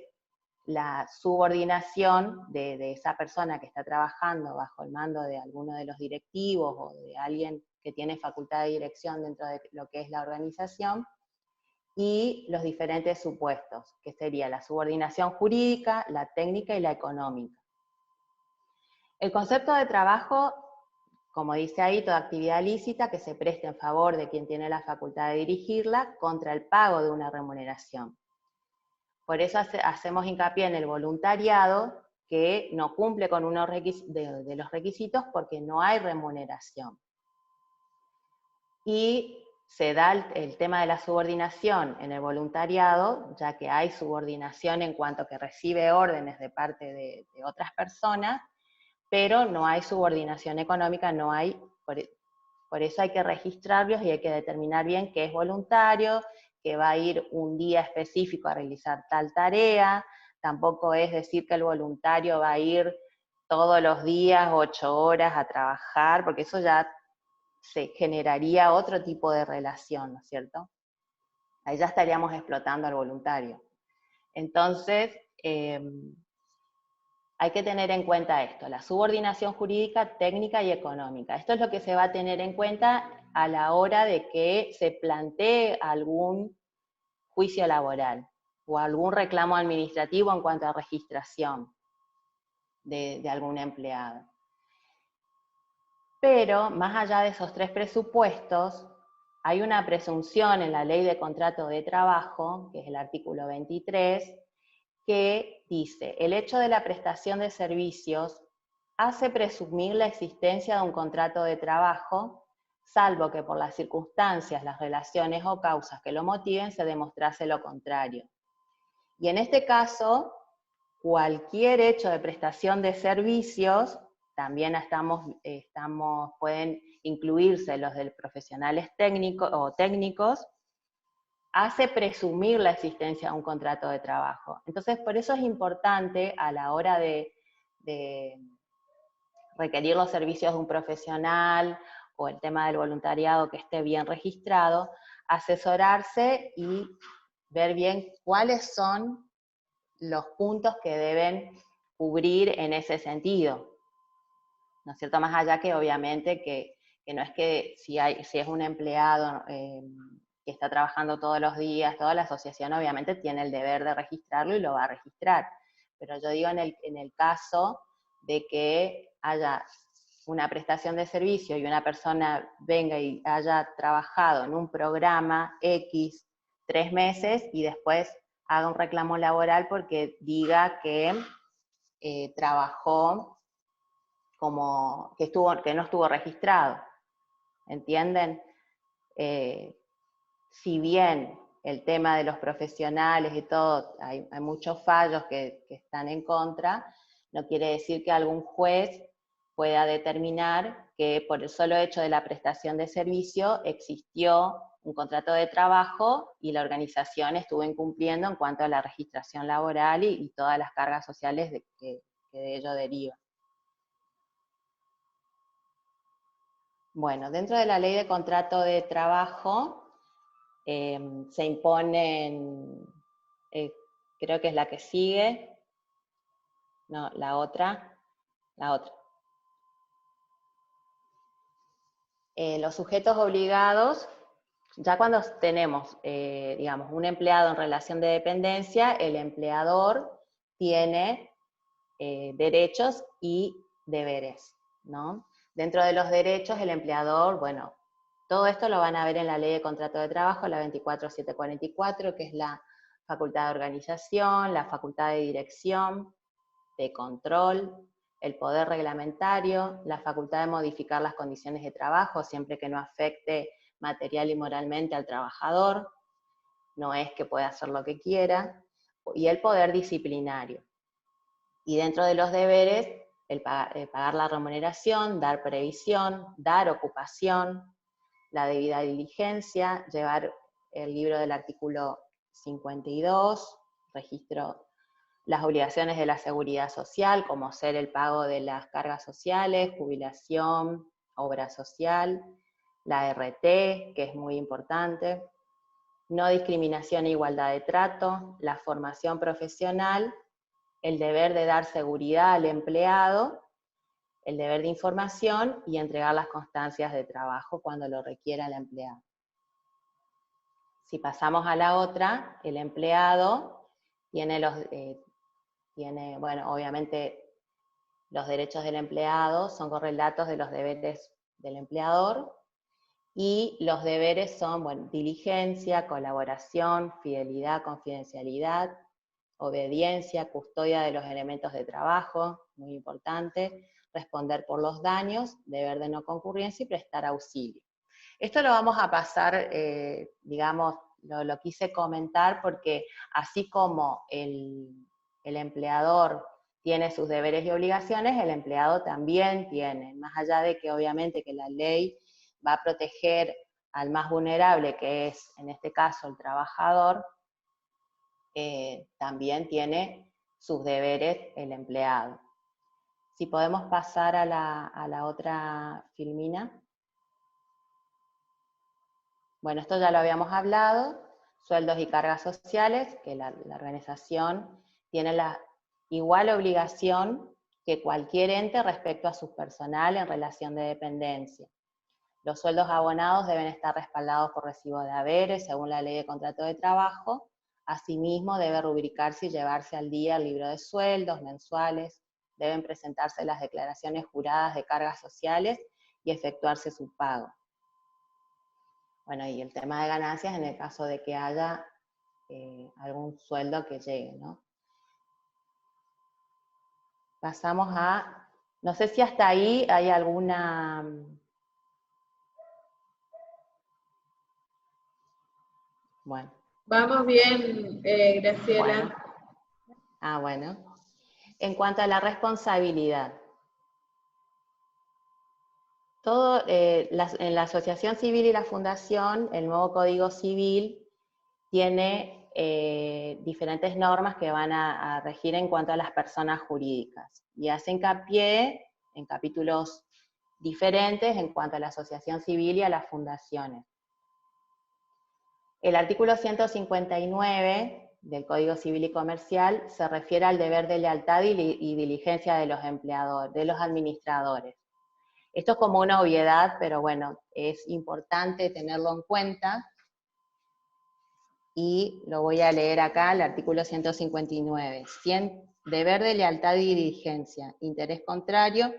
la subordinación de esa persona que está trabajando bajo el mando de alguno de los directivos o de alguien que tiene facultad de dirección dentro de lo que es la organización, y los diferentes supuestos, que sería la subordinación jurídica, la técnica y la económica. El concepto de trabajo, como dice ahí, toda actividad lícita que se preste en favor de quien tiene la facultad de dirigirla contra el pago de una remuneración. Por eso hacemos hincapié en el voluntariado, que no cumple con uno de los requisitos porque no hay remuneración. Y se da el tema de la subordinación en el voluntariado, ya que hay subordinación en cuanto que recibe órdenes de parte de otras personas, pero no hay subordinación económica, no hay, por eso hay que registrarlos y hay que determinar bien qué es voluntario, que va a ir un día específico a realizar tal tarea. Tampoco es decir que el voluntario va a ir todos los días 8 horas a trabajar, porque eso ya se generaría otro tipo de relación, ¿no es cierto? Ahí ya estaríamos explotando al voluntario. Entonces, hay que tener en cuenta esto, la subordinación jurídica, técnica y económica. Esto es lo que se va a tener en cuenta a la hora de que se plantee algún juicio laboral o algún reclamo administrativo en cuanto a registración de algún empleado. Pero, más allá de esos tres presupuestos, hay una presunción en la Ley de Contrato de Trabajo, que es el artículo 23, que dice, el hecho de la prestación de servicios hace presumir la existencia de un contrato de trabajo, salvo que por las circunstancias, las relaciones o causas que lo motiven se demostrase lo contrario. Y en este caso, cualquier hecho de prestación de servicios, también pueden incluirse los de profesionales técnicos, hace presumir la existencia de un contrato de trabajo. Entonces, por eso es importante a la hora de requerir los servicios de un profesional o el tema del voluntariado que esté bien registrado, asesorarse y ver bien cuáles son los puntos que deben cubrir en ese sentido. ¿No es cierto? Más allá que obviamente que no es que si es un empleado que está trabajando todos los días, toda la asociación obviamente tiene el deber de registrarlo y lo va a registrar. Pero yo digo en el caso de que haya una prestación de servicio y una persona venga y haya trabajado en un programa X 3 meses y después haga un reclamo laboral porque diga que trabajó como que no estuvo registrado, ¿entienden? Si bien el tema de los profesionales y todo, hay muchos fallos que están en contra, no quiere decir que algún juez pueda determinar que por el solo hecho de la prestación de servicio existió un contrato de trabajo y la organización estuvo incumpliendo en cuanto a la registración laboral y todas las cargas sociales que de ello derivan. Bueno, dentro de la ley de contrato de trabajo se imponen, creo que es la que sigue, no, la otra. Los sujetos obligados, ya cuando tenemos, digamos, un empleado en relación de dependencia, el empleador tiene derechos y deberes, ¿no? Dentro de los derechos, el empleador, bueno, todo esto lo van a ver en la Ley de Contrato de Trabajo, la 24744, que es la facultad de organización, la facultad de dirección, de control, el poder reglamentario, la facultad de modificar las condiciones de trabajo, siempre que no afecte material y moralmente al trabajador, no es que pueda hacer lo que quiera, y el poder disciplinario. Y dentro de los deberes, el pagar la remuneración, dar previsión, dar ocupación, la debida diligencia, llevar el libro del artículo 52, registro las obligaciones de la seguridad social, como ser el pago de las cargas sociales, jubilación, obra social, la RT, que es muy importante, no discriminación e igualdad de trato, la formación profesional, el deber de dar seguridad al empleado, el deber de información y entregar las constancias de trabajo cuando lo requiera el empleado. Si pasamos a la otra, el empleado tiene bueno, obviamente los derechos del empleado son correlatos de los deberes del empleador, y los deberes son, bueno, diligencia, colaboración, fidelidad, confidencialidad, obediencia, custodia de los elementos de trabajo, muy importante, responder por los daños, deber de no concurrencia y prestar auxilio. Esto lo vamos a pasar, digamos, lo quise comentar porque así como el empleador tiene sus deberes y obligaciones, el empleado también tiene, más allá de que obviamente que la ley va a proteger al más vulnerable, que es en este caso el trabajador, también tiene sus deberes el empleado. Si podemos pasar a la otra filmina. Bueno, esto ya lo habíamos hablado, sueldos y cargas sociales, que la organización tiene la igual obligación que cualquier ente respecto a su personal en relación de dependencia. Los sueldos abonados deben estar respaldados por recibo de haberes, según la ley de contrato de trabajo. Asimismo, debe rubricarse y llevarse al día el libro de sueldos mensuales, deben presentarse las declaraciones juradas de cargas sociales y efectuarse su pago. Bueno, y el tema de ganancias en el caso de que haya algún sueldo que llegue, ¿no? Pasamos a, no sé si hasta ahí hay alguna... Bueno. Vamos bien, Graciela. Bueno. Bueno. En cuanto a la responsabilidad, en la asociación civil y la fundación, el nuevo Código Civil tiene diferentes normas que van a regir en cuanto a las personas jurídicas, y hace hincapié en capítulos diferentes en cuanto a la asociación civil y a las fundaciones. El artículo 159 del Código Civil y Comercial se refiere al deber de lealtad y diligencia de los empleadores, de los administradores. Esto es como una obviedad, pero bueno, es importante tenerlo en cuenta, y lo voy a leer acá, el artículo 159. Deber de lealtad y diligencia. Interés contrario,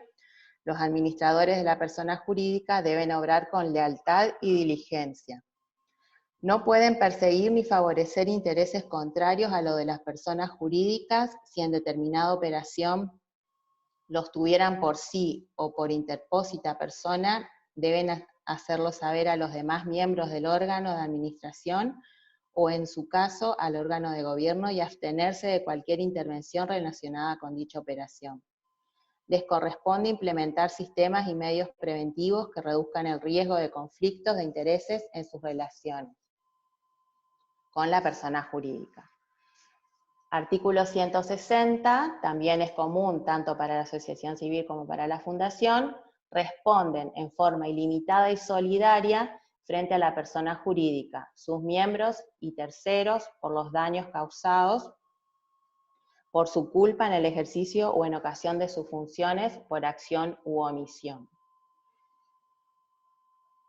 los administradores de la persona jurídica deben obrar con lealtad y diligencia. No pueden perseguir ni favorecer intereses contrarios a los de las personas jurídicas si en determinada operación los tuvieran por sí o por interpósita persona, deben hacerlo saber a los demás miembros del órgano de administración o en su caso al órgano de gobierno, y abstenerse de cualquier intervención relacionada con dicha operación. Les corresponde implementar sistemas y medios preventivos que reduzcan el riesgo de conflictos de intereses en sus relaciones con la persona jurídica. Artículo 160, también es común tanto para la asociación civil como para la fundación, responden en forma ilimitada y solidaria frente a la persona jurídica, sus miembros y terceros por los daños causados por su culpa en el ejercicio o en ocasión de sus funciones por acción u omisión.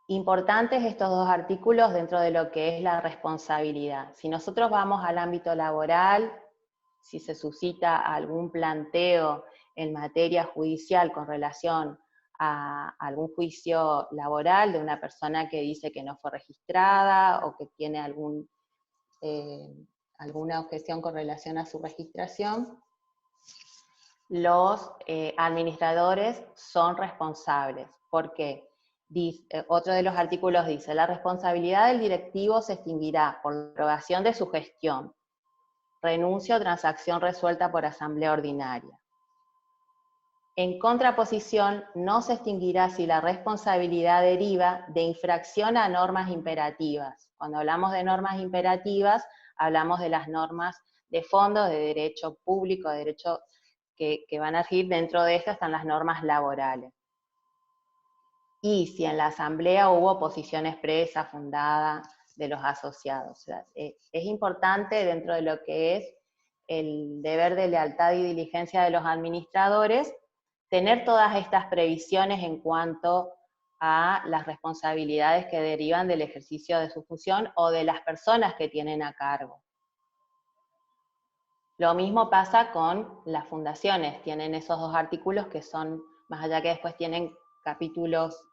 Importantes estos dos artículos dentro de lo que es la responsabilidad. Si nosotros vamos al ámbito laboral, si se suscita algún planteo en materia judicial con relación a algún juicio laboral de una persona que dice que no fue registrada o que tiene alguna objeción con relación a su registración, los administradores son responsables. ¿Por qué? otro de los artículos dice, la responsabilidad del directivo se extinguirá por la aprobación de su gestión, renuncia o transacción resuelta por asamblea ordinaria. En contraposición, no se extinguirá si la responsabilidad deriva de infracción a normas imperativas. Cuando hablamos de normas imperativas, hablamos de las normas de fondo, de derecho público, de derecho que van a regir. Dentro de esto están las normas laborales. Y si en la asamblea hubo oposición expresa, fundada, de los asociados. O sea, es importante dentro de lo que es el deber de lealtad y diligencia de los administradores, tener todas estas previsiones en cuanto a las responsabilidades que derivan del ejercicio de su función o de las personas que tienen a cargo. Lo mismo pasa con las fundaciones, tienen esos dos artículos que son, más allá que después tienen capítulos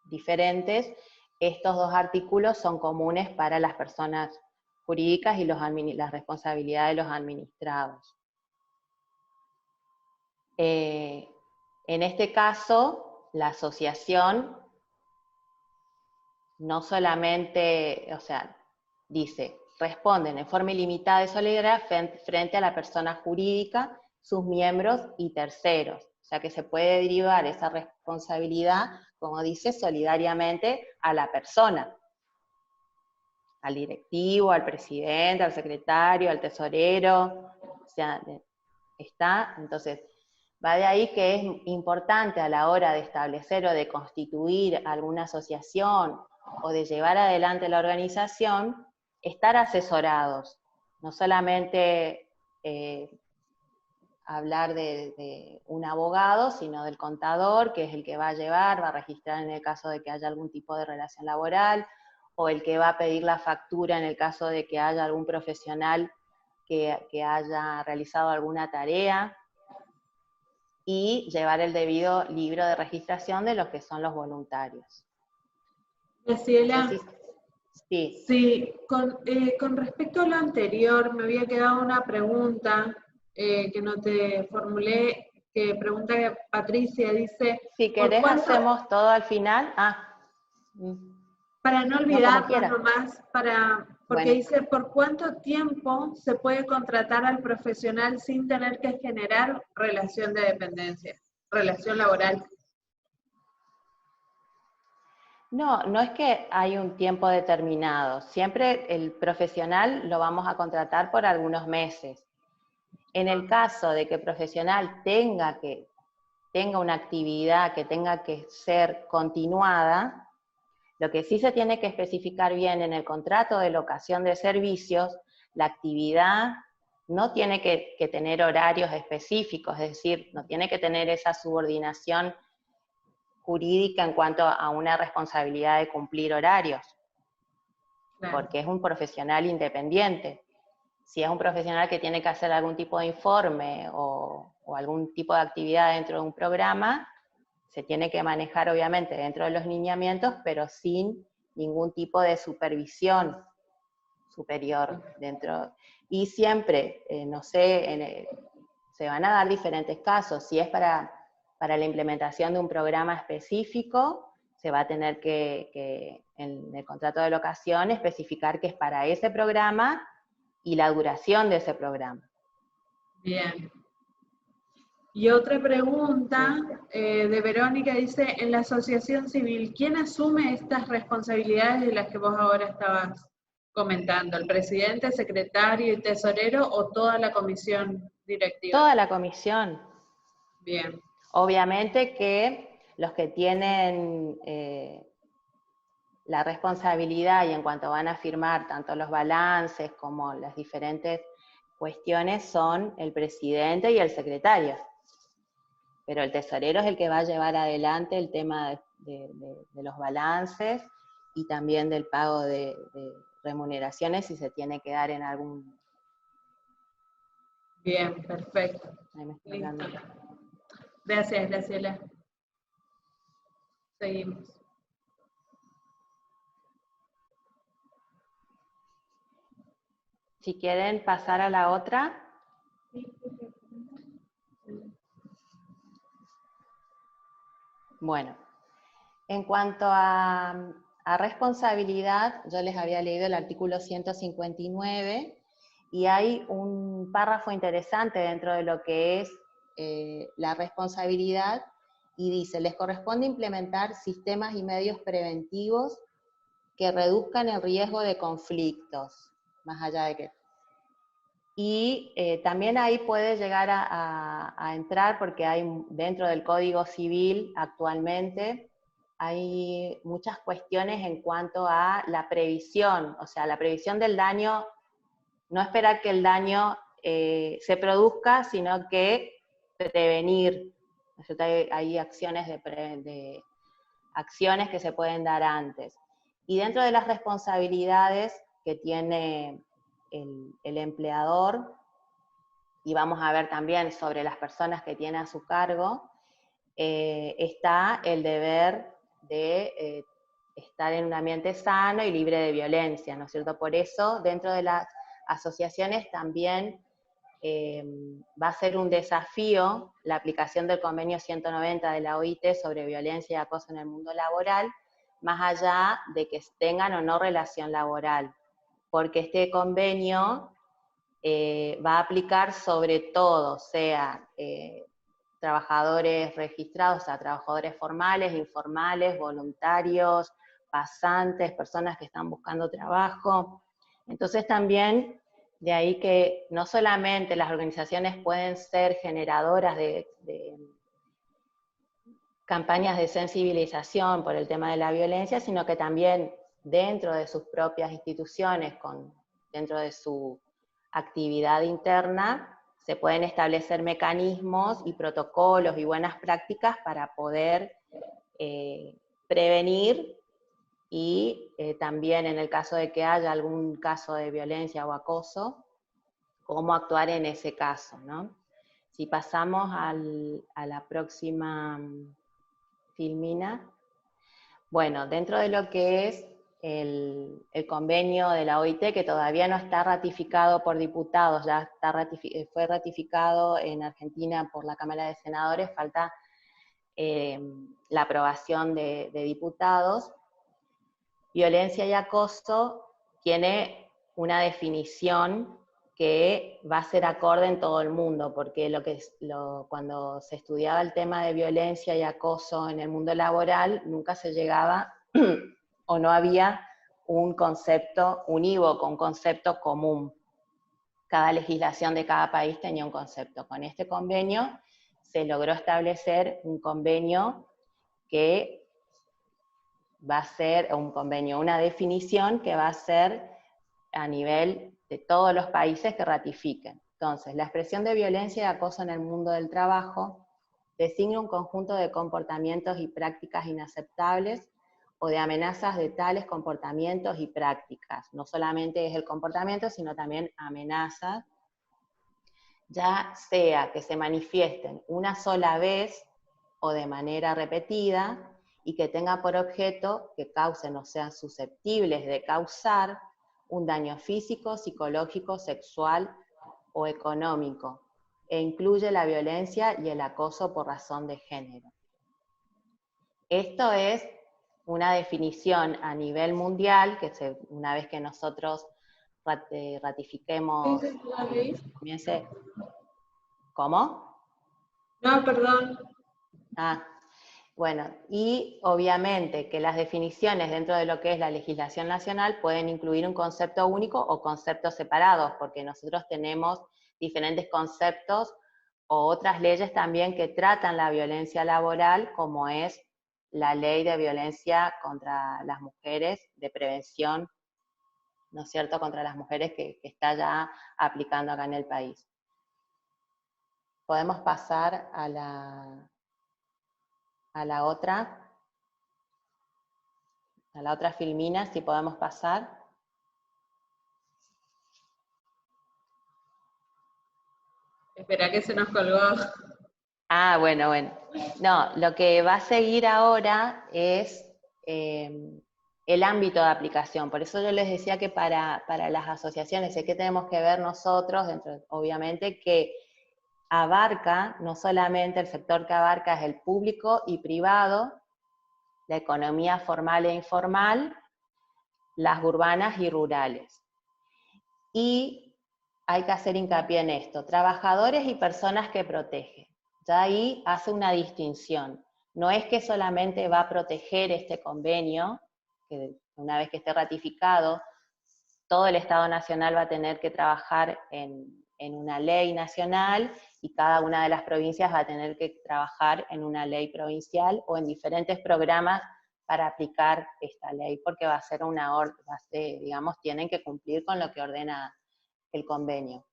diferentes, estos dos artículos son comunes para las personas jurídicas y las responsabilidades de los administrados. En este caso, la asociación no solamente, o sea, dice, responden en forma ilimitada y solidaria frente a la persona jurídica, sus miembros y terceros. O sea que se puede derivar esa responsabilidad, como dice, solidariamente a la persona, al directivo, al presidente, al secretario, al tesorero, o sea, está, entonces, va de ahí que es importante a la hora de establecer o de constituir alguna asociación o de llevar adelante la organización, estar asesorados, no solamente hablar de un abogado, sino del contador, que es el que va a llevar, va a registrar en el caso de que haya algún tipo de relación laboral, o el que va a pedir la factura en el caso de que haya algún profesional que haya realizado alguna tarea, y llevar el debido libro de registración de los que son los voluntarios. Graciela, sí. Sí, con respecto a lo anterior, me había quedado una pregunta que no te formulé, que pregunta Patricia, dice... Si querés hacemos todo al final. Para no olvidarnos nomás, porque bueno, dice, ¿por cuánto tiempo se puede contratar al profesional sin tener que generar relación de dependencia, relación laboral? No, no es que hay un tiempo determinado. Siempre el profesional lo vamos a contratar por algunos meses. En el caso de que el profesional tenga una actividad que tenga que ser continuada, lo que sí se tiene que especificar bien en el contrato de locación de servicios, la actividad no tiene que tener horarios específicos, es decir, no tiene que tener esa subordinación jurídica en cuanto a una responsabilidad de cumplir horarios, claro, porque es un profesional independiente. Si es un profesional que tiene que hacer algún tipo de informe o algún tipo de actividad dentro de un programa, se tiene que manejar obviamente dentro de los lineamientos, pero sin ningún tipo de supervisión superior dentro. Y siempre, no sé, se van a dar diferentes casos. Si es para la implementación de un programa específico, se va a tener que en el contrato de locación especificar que es para ese programa y la duración de ese programa. Bien. Y otra pregunta de Verónica dice, en la asociación civil, ¿quién asume estas responsabilidades de las que vos ahora estabas comentando? ¿El presidente, secretario y tesorero o toda la comisión directiva? Toda la comisión. Bien. Obviamente que los que tienen la responsabilidad y en cuanto van a firmar tanto los balances como las diferentes cuestiones son el presidente y el secretario. Pero el tesorero es el que va a llevar adelante el tema de los balances y también del pago de remuneraciones si se tiene que dar en algún... Bien, perfecto. Listo. Gracias, Graciela. Seguimos. Si quieren pasar a la otra. Bueno, En cuanto a responsabilidad, yo les había leído el artículo 159 y hay un párrafo interesante dentro de lo que es la responsabilidad y dice, les corresponde implementar sistemas y medios preventivos que reduzcan el riesgo de conflictos, más allá de que... Y también ahí puede llegar a entrar, porque hay dentro del Código Civil actualmente, hay muchas cuestiones en cuanto a la previsión, o sea, la previsión del daño, no esperar que el daño se produzca, sino que prevenir. Hay acciones, acciones que se pueden dar antes. Y dentro de las responsabilidades que tiene el empleador, y vamos a ver también sobre las personas que tiene a su cargo, está el deber de estar en un ambiente sano y libre de violencia, ¿no es cierto? Por eso, dentro de las asociaciones también va a ser un desafío la aplicación del convenio 190 de la OIT sobre violencia y acoso en el mundo laboral, más allá de que tengan o no relación laboral, porque este convenio va a aplicar sobre todo, sea trabajadores registrados, o sea, trabajadores formales, informales, voluntarios, pasantes, personas que están buscando trabajo. Entonces también, de ahí que no solamente las organizaciones pueden ser generadoras de campañas de sensibilización por el tema de la violencia, sino que también dentro de sus propias instituciones, dentro de su actividad interna, se pueden establecer mecanismos y protocolos y buenas prácticas para poder prevenir y también en el caso de que haya algún caso de violencia o acoso, cómo actuar en ese caso, ¿no? Si pasamos a la próxima filmina. Bueno, dentro de lo que es el convenio de la OIT, que todavía no está ratificado por diputados, ya fue ratificado en Argentina por la Cámara de Senadores, falta la aprobación de diputados. Violencia y acoso tiene una definición que va a ser acorde en todo el mundo, porque cuando se estudiaba el tema de violencia y acoso en el mundo laboral, nunca se llegaba o no había un concepto unívoco, un concepto común. Cada legislación de cada país tenía un concepto. Con este convenio se logró establecer un convenio que va a ser un convenio, una definición que va a ser a nivel de todos los países que ratifiquen. Entonces, la expresión de violencia y acoso en el mundo del trabajo designa un conjunto de comportamientos y prácticas inaceptables o de amenazas de tales comportamientos y prácticas. No solamente es el comportamiento, sino también amenazas, ya sea que se manifiesten una sola vez o de manera repetida, y que tenga por objeto que causen o sean susceptibles de causar un daño físico, psicológico, sexual o económico, e incluye la violencia y el acoso por razón de género. Esto es una definición a nivel mundial, que una vez que nosotros ratifiquemos, comience... ¿Cómo? No, perdón. Bueno, y obviamente que las definiciones dentro de lo que es la legislación nacional pueden incluir un concepto único o conceptos separados, porque nosotros tenemos diferentes conceptos o otras leyes también que tratan la violencia laboral, como es la ley de violencia contra las mujeres, de prevención, ¿no es cierto?, contra las mujeres que está ya aplicando acá en el país. Podemos pasar a la otra filmina, si podemos pasar. Espera que se nos colgó. Bueno. No, lo que va a seguir ahora es el ámbito de aplicación. Por eso yo les decía que para las asociaciones, ¿qué tenemos que ver nosotros? Obviamente que abarca, no solamente el sector que abarca es el público y privado, la economía formal e informal, las urbanas y rurales. Y hay que hacer hincapié en esto, trabajadores y personas que protegen. Ya ahí hace una distinción. No es que solamente va a proteger este convenio, que una vez que esté ratificado, todo el Estado Nacional va a tener que trabajar en una ley nacional y cada una de las provincias va a tener que trabajar en una ley provincial o en diferentes programas para aplicar esta ley, porque va a ser digamos, tienen que cumplir con lo que ordena el convenio.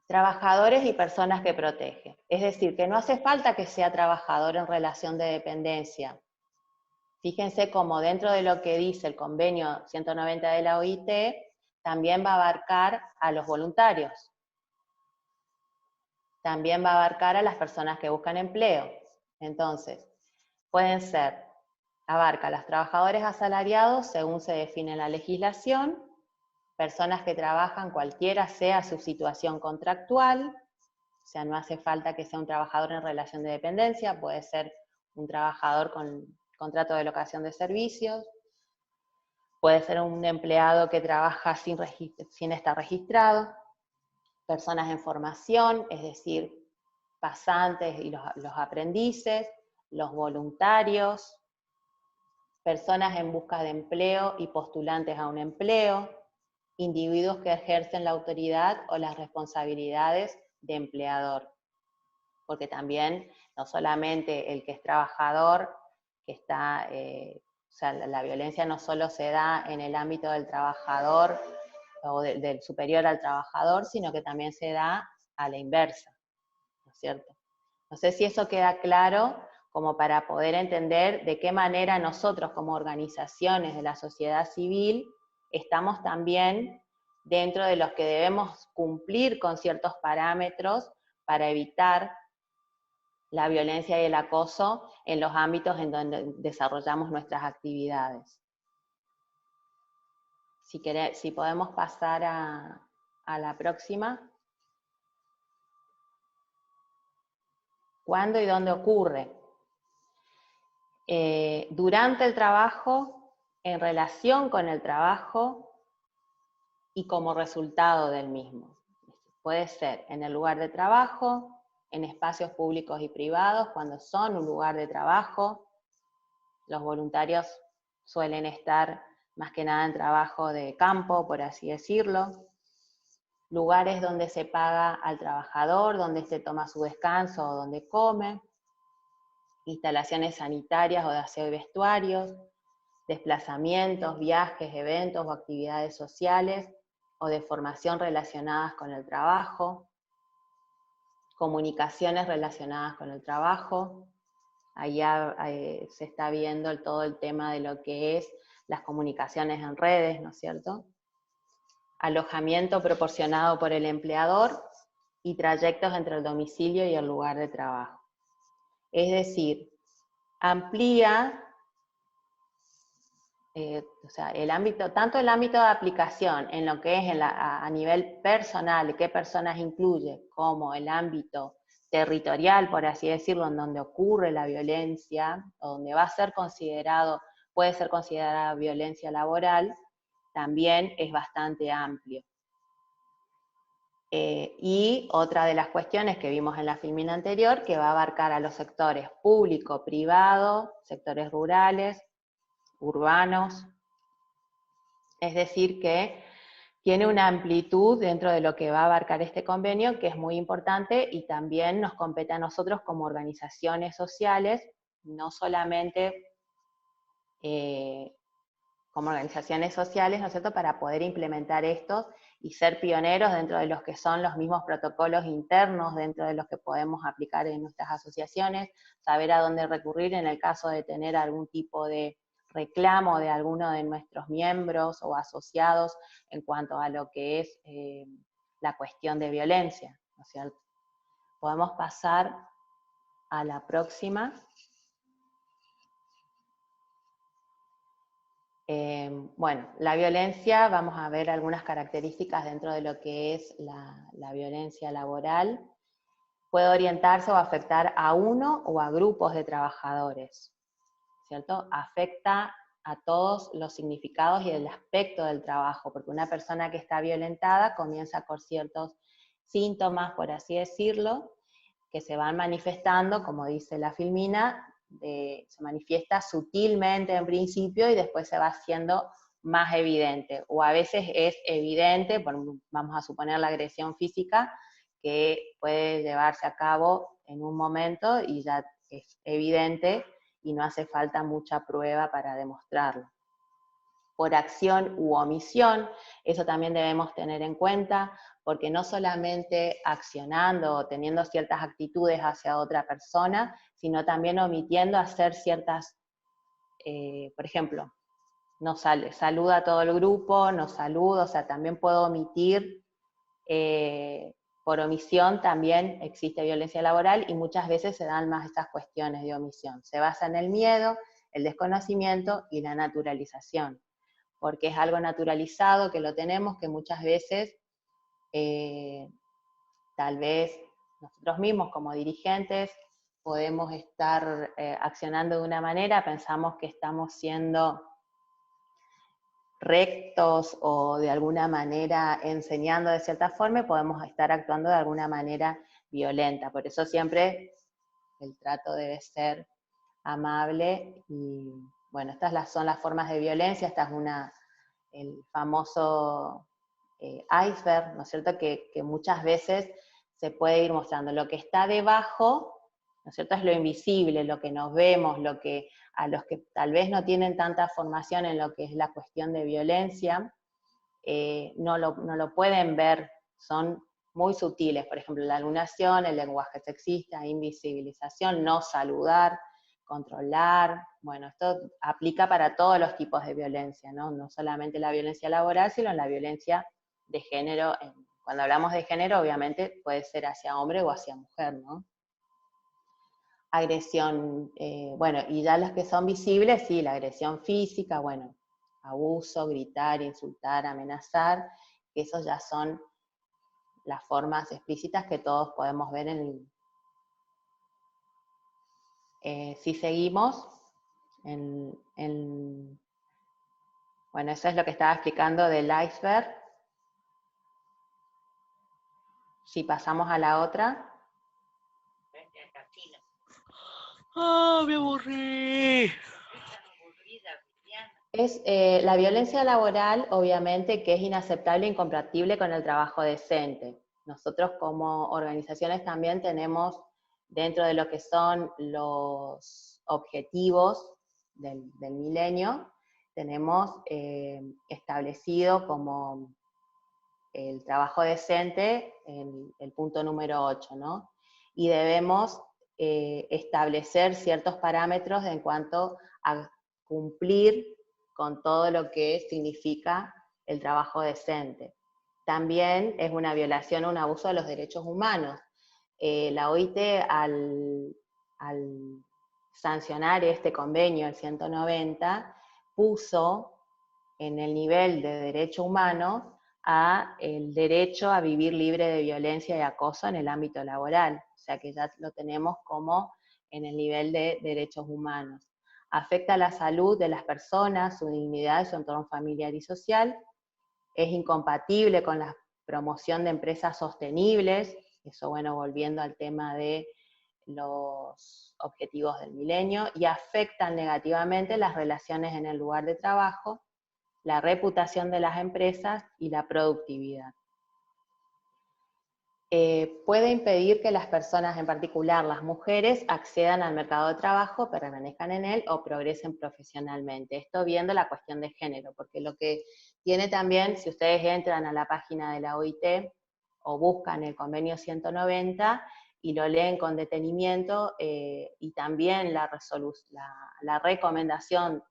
Trabajadores y personas que protegen. Es decir, que no hace falta que sea trabajador en relación de dependencia. Fíjense cómo dentro de lo que dice el convenio 190 de la OIT, también va a abarcar a los voluntarios. También va a abarcar a las personas que buscan empleo. Entonces, abarca a los trabajadores asalariados según se define en la legislación, personas que trabajan cualquiera sea su situación contractual, o sea, no hace falta que sea un trabajador en relación de dependencia, puede ser un trabajador con contrato de locación de servicios, puede ser un empleado que trabaja sin estar registrado, personas en formación, es decir, pasantes y los aprendices, los voluntarios, personas en busca de empleo y postulantes a un empleo, individuos que ejercen la autoridad o las responsabilidades de empleador. Porque también, no solamente el que es trabajador, que está, o sea, la violencia no solo se da en el ámbito del trabajador o del superior al trabajador, sino que también se da a la inversa, ¿no es cierto? No sé si eso queda claro como para poder entender de qué manera nosotros como organizaciones de la sociedad civil estamos también dentro de los que debemos cumplir con ciertos parámetros para evitar la violencia y el acoso en los ámbitos en donde desarrollamos nuestras actividades. Si podemos pasar a la próxima. ¿Cuándo y dónde ocurre? Durante el trabajo, en relación con el trabajo y como resultado del mismo. Puede ser en el lugar de trabajo, en espacios públicos y privados, cuando son un lugar de trabajo. Los voluntarios suelen estar más que nada en trabajo de campo, por así decirlo. Lugares donde se paga al trabajador, donde éste toma su descanso o donde come. Instalaciones sanitarias o de aseo y vestuarios. Desplazamientos, viajes, eventos o actividades sociales o de formación relacionadas con el trabajo. Comunicaciones relacionadas con el trabajo. Allá se está viendo todo el tema de lo que es las comunicaciones en redes, ¿no es cierto? Alojamiento proporcionado por el empleador y trayectos entre el domicilio y el lugar de trabajo. Es decir, amplía o sea, el ámbito, tanto el ámbito de aplicación en lo que es a nivel personal, qué personas incluye, como el ámbito territorial, por así decirlo, en donde ocurre la violencia, o donde va a ser puede ser considerada violencia laboral, también es bastante amplio. Y otra de las cuestiones que vimos en la filmina anterior, que va a abarcar a los sectores público, privado, sectores rurales, urbanos, es decir que tiene una amplitud dentro de lo que va a abarcar este convenio que es muy importante y también nos compete a nosotros como organizaciones sociales, no solamente como organizaciones sociales, ¿no es cierto?, para poder implementar esto y ser pioneros dentro de los que son los mismos protocolos internos, dentro de los que podemos aplicar en nuestras asociaciones, saber a dónde recurrir en el caso de tener algún tipo de reclamo de alguno de nuestros miembros o asociados en cuanto a lo que es la cuestión de violencia, ¿no es cierto? Podemos pasar a la próxima. Bueno, la violencia, vamos a ver algunas características dentro de lo que es la violencia laboral. Puede orientarse o afectar a uno o a grupos de trabajadores. cierto? Afecta a todos los significados y el aspecto del trabajo, porque una persona que está violentada comienza con ciertos síntomas, por así decirlo, que se van manifestando, como dice la Filmina, se manifiesta sutilmente en principio y después se va haciendo más evidente, o a veces es evidente, vamos a suponer la agresión física, que puede llevarse a cabo en un momento y ya es evidente y no hace falta mucha prueba para demostrarlo. Por acción u omisión, eso también debemos tener en cuenta, porque no solamente accionando o teniendo ciertas actitudes hacia otra persona, sino también omitiendo hacer ciertas, por ejemplo, no saluda a todo el grupo, no saluda, o sea, también puedo omitir, por omisión también existe violencia laboral y muchas veces se dan más estas cuestiones de omisión. Se basa en el miedo, el desconocimiento y la naturalización, porque es algo naturalizado que lo tenemos, que muchas veces tal vez nosotros mismos como dirigentes podemos estar accionando de una manera, pensamos que estamos siendo rectos o de alguna manera enseñando de cierta forma y podemos estar actuando de alguna manera violenta. Por eso siempre el trato debe ser amable y bueno, estas son las formas de violencia, esta es el famoso iceberg, ¿no es cierto?, que muchas veces se puede ir mostrando. Lo que está debajo, ¿no es cierto?, es lo invisible, lo que nos vemos, lo que a los que tal vez no tienen tanta formación en lo que es la cuestión de violencia, no lo pueden ver, son muy sutiles, por ejemplo, la alienación, el lenguaje sexista, invisibilización, no saludar, controlar, bueno, esto aplica para todos los tipos de violencia, ¿no? No solamente la violencia laboral, sino la violencia de género. Cuando hablamos de género, obviamente puede ser hacia hombre o hacia mujer, ¿no? Agresión, bueno, y ya las que son visibles, sí, la agresión física, bueno, abuso, gritar, insultar, amenazar, esos ya son las formas explícitas que todos podemos ver si seguimos, bueno, eso es lo que estaba explicando del iceberg. Si pasamos a la otra. ¡Ah, me aburrí! Es la violencia laboral, obviamente, que es inaceptable e incompatible con el trabajo decente. Nosotros como organizaciones también tenemos, dentro de lo que son los objetivos del milenio, tenemos establecido como el trabajo decente el punto número 8, ¿no? Y debemos establecer ciertos parámetros en cuanto a cumplir con todo lo que significa el trabajo decente. También es una violación o un abuso de los derechos humanos. La OIT al sancionar este convenio, el 190, puso en el nivel de derecho humano a el derecho a vivir libre de violencia y acoso en el ámbito laboral. O sea que ya lo tenemos como en el nivel de derechos humanos. Afecta la salud de las personas, su dignidad, su entorno familiar y social. Es incompatible con la promoción de empresas sostenibles. Eso, bueno, volviendo al tema de los objetivos del milenio. Y afectan negativamente las relaciones en el lugar de trabajo, la reputación de las empresas y la productividad. Puede impedir que las personas, en particular las mujeres, accedan al mercado de trabajo, permanezcan en él o progresen profesionalmente. Esto viendo la cuestión de género, porque lo que tiene también, si ustedes entran a la página de la OIT o buscan el convenio 190 y lo leen con detenimiento, y también la recomendación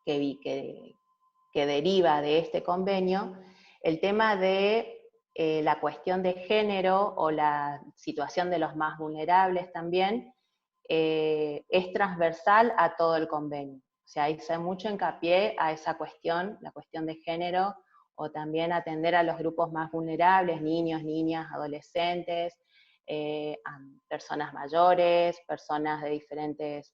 que deriva de este convenio, el tema de la cuestión de género o la situación de los más vulnerables también, es transversal a todo el convenio. O sea, hace mucho hincapié a esa cuestión, la cuestión de género, o también atender a los grupos más vulnerables, niños, niñas, adolescentes, a personas mayores, personas de diferentes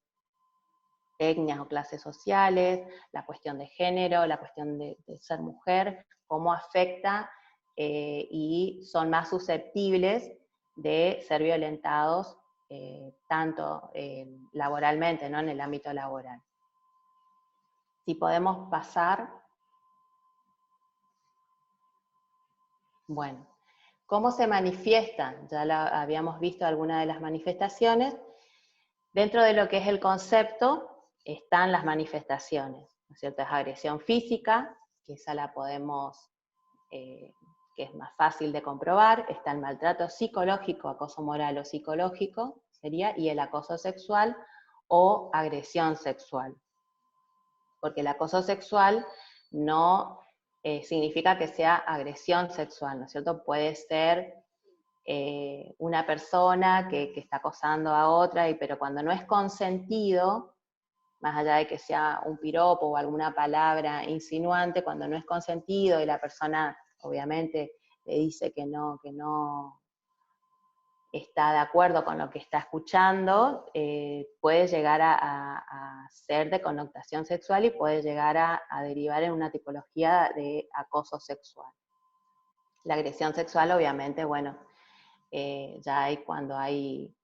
etnias o clases sociales, la cuestión de género, la cuestión de ser mujer, cómo afecta y son más susceptibles de ser violentados tanto laboralmente, ¿no? En el ámbito laboral. Si podemos pasar. Bueno, ¿cómo se manifiesta? Ya habíamos visto algunas de las manifestaciones. Dentro de lo que es el concepto están las manifestaciones, ¿no es cierto? Es agresión física, que esa la podemos, que es más fácil de comprobar. Está el maltrato psicológico, acoso moral o psicológico, sería, y el acoso sexual o agresión sexual. Porque el acoso sexual no significa que sea agresión sexual, ¿no es cierto? Puede ser una persona que está acosando a otra, pero cuando no es consentido, más allá de que sea un piropo o alguna palabra insinuante, cuando no es consentido y la persona obviamente le dice que no está de acuerdo con lo que está escuchando, puede llegar a ser de connotación sexual y puede llegar a derivar en una tipología de acoso sexual. La agresión sexual, obviamente, bueno, ya hay cuando hay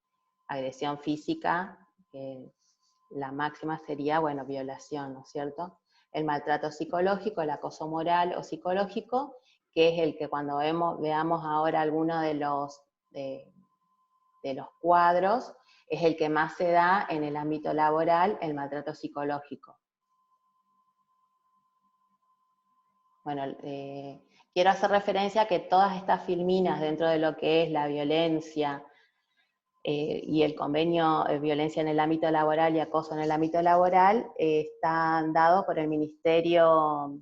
agresión física, la máxima sería, bueno, violación, ¿no es cierto? El maltrato psicológico, el acoso moral o psicológico, que es el que cuando veamos ahora alguno de los cuadros, es el que más se da en el ámbito laboral, el maltrato psicológico. Bueno, quiero hacer referencia a que todas estas filminas dentro de lo que es la violencia y el convenio violencia en el ámbito laboral y acoso en el ámbito laboral están dados por el Ministerio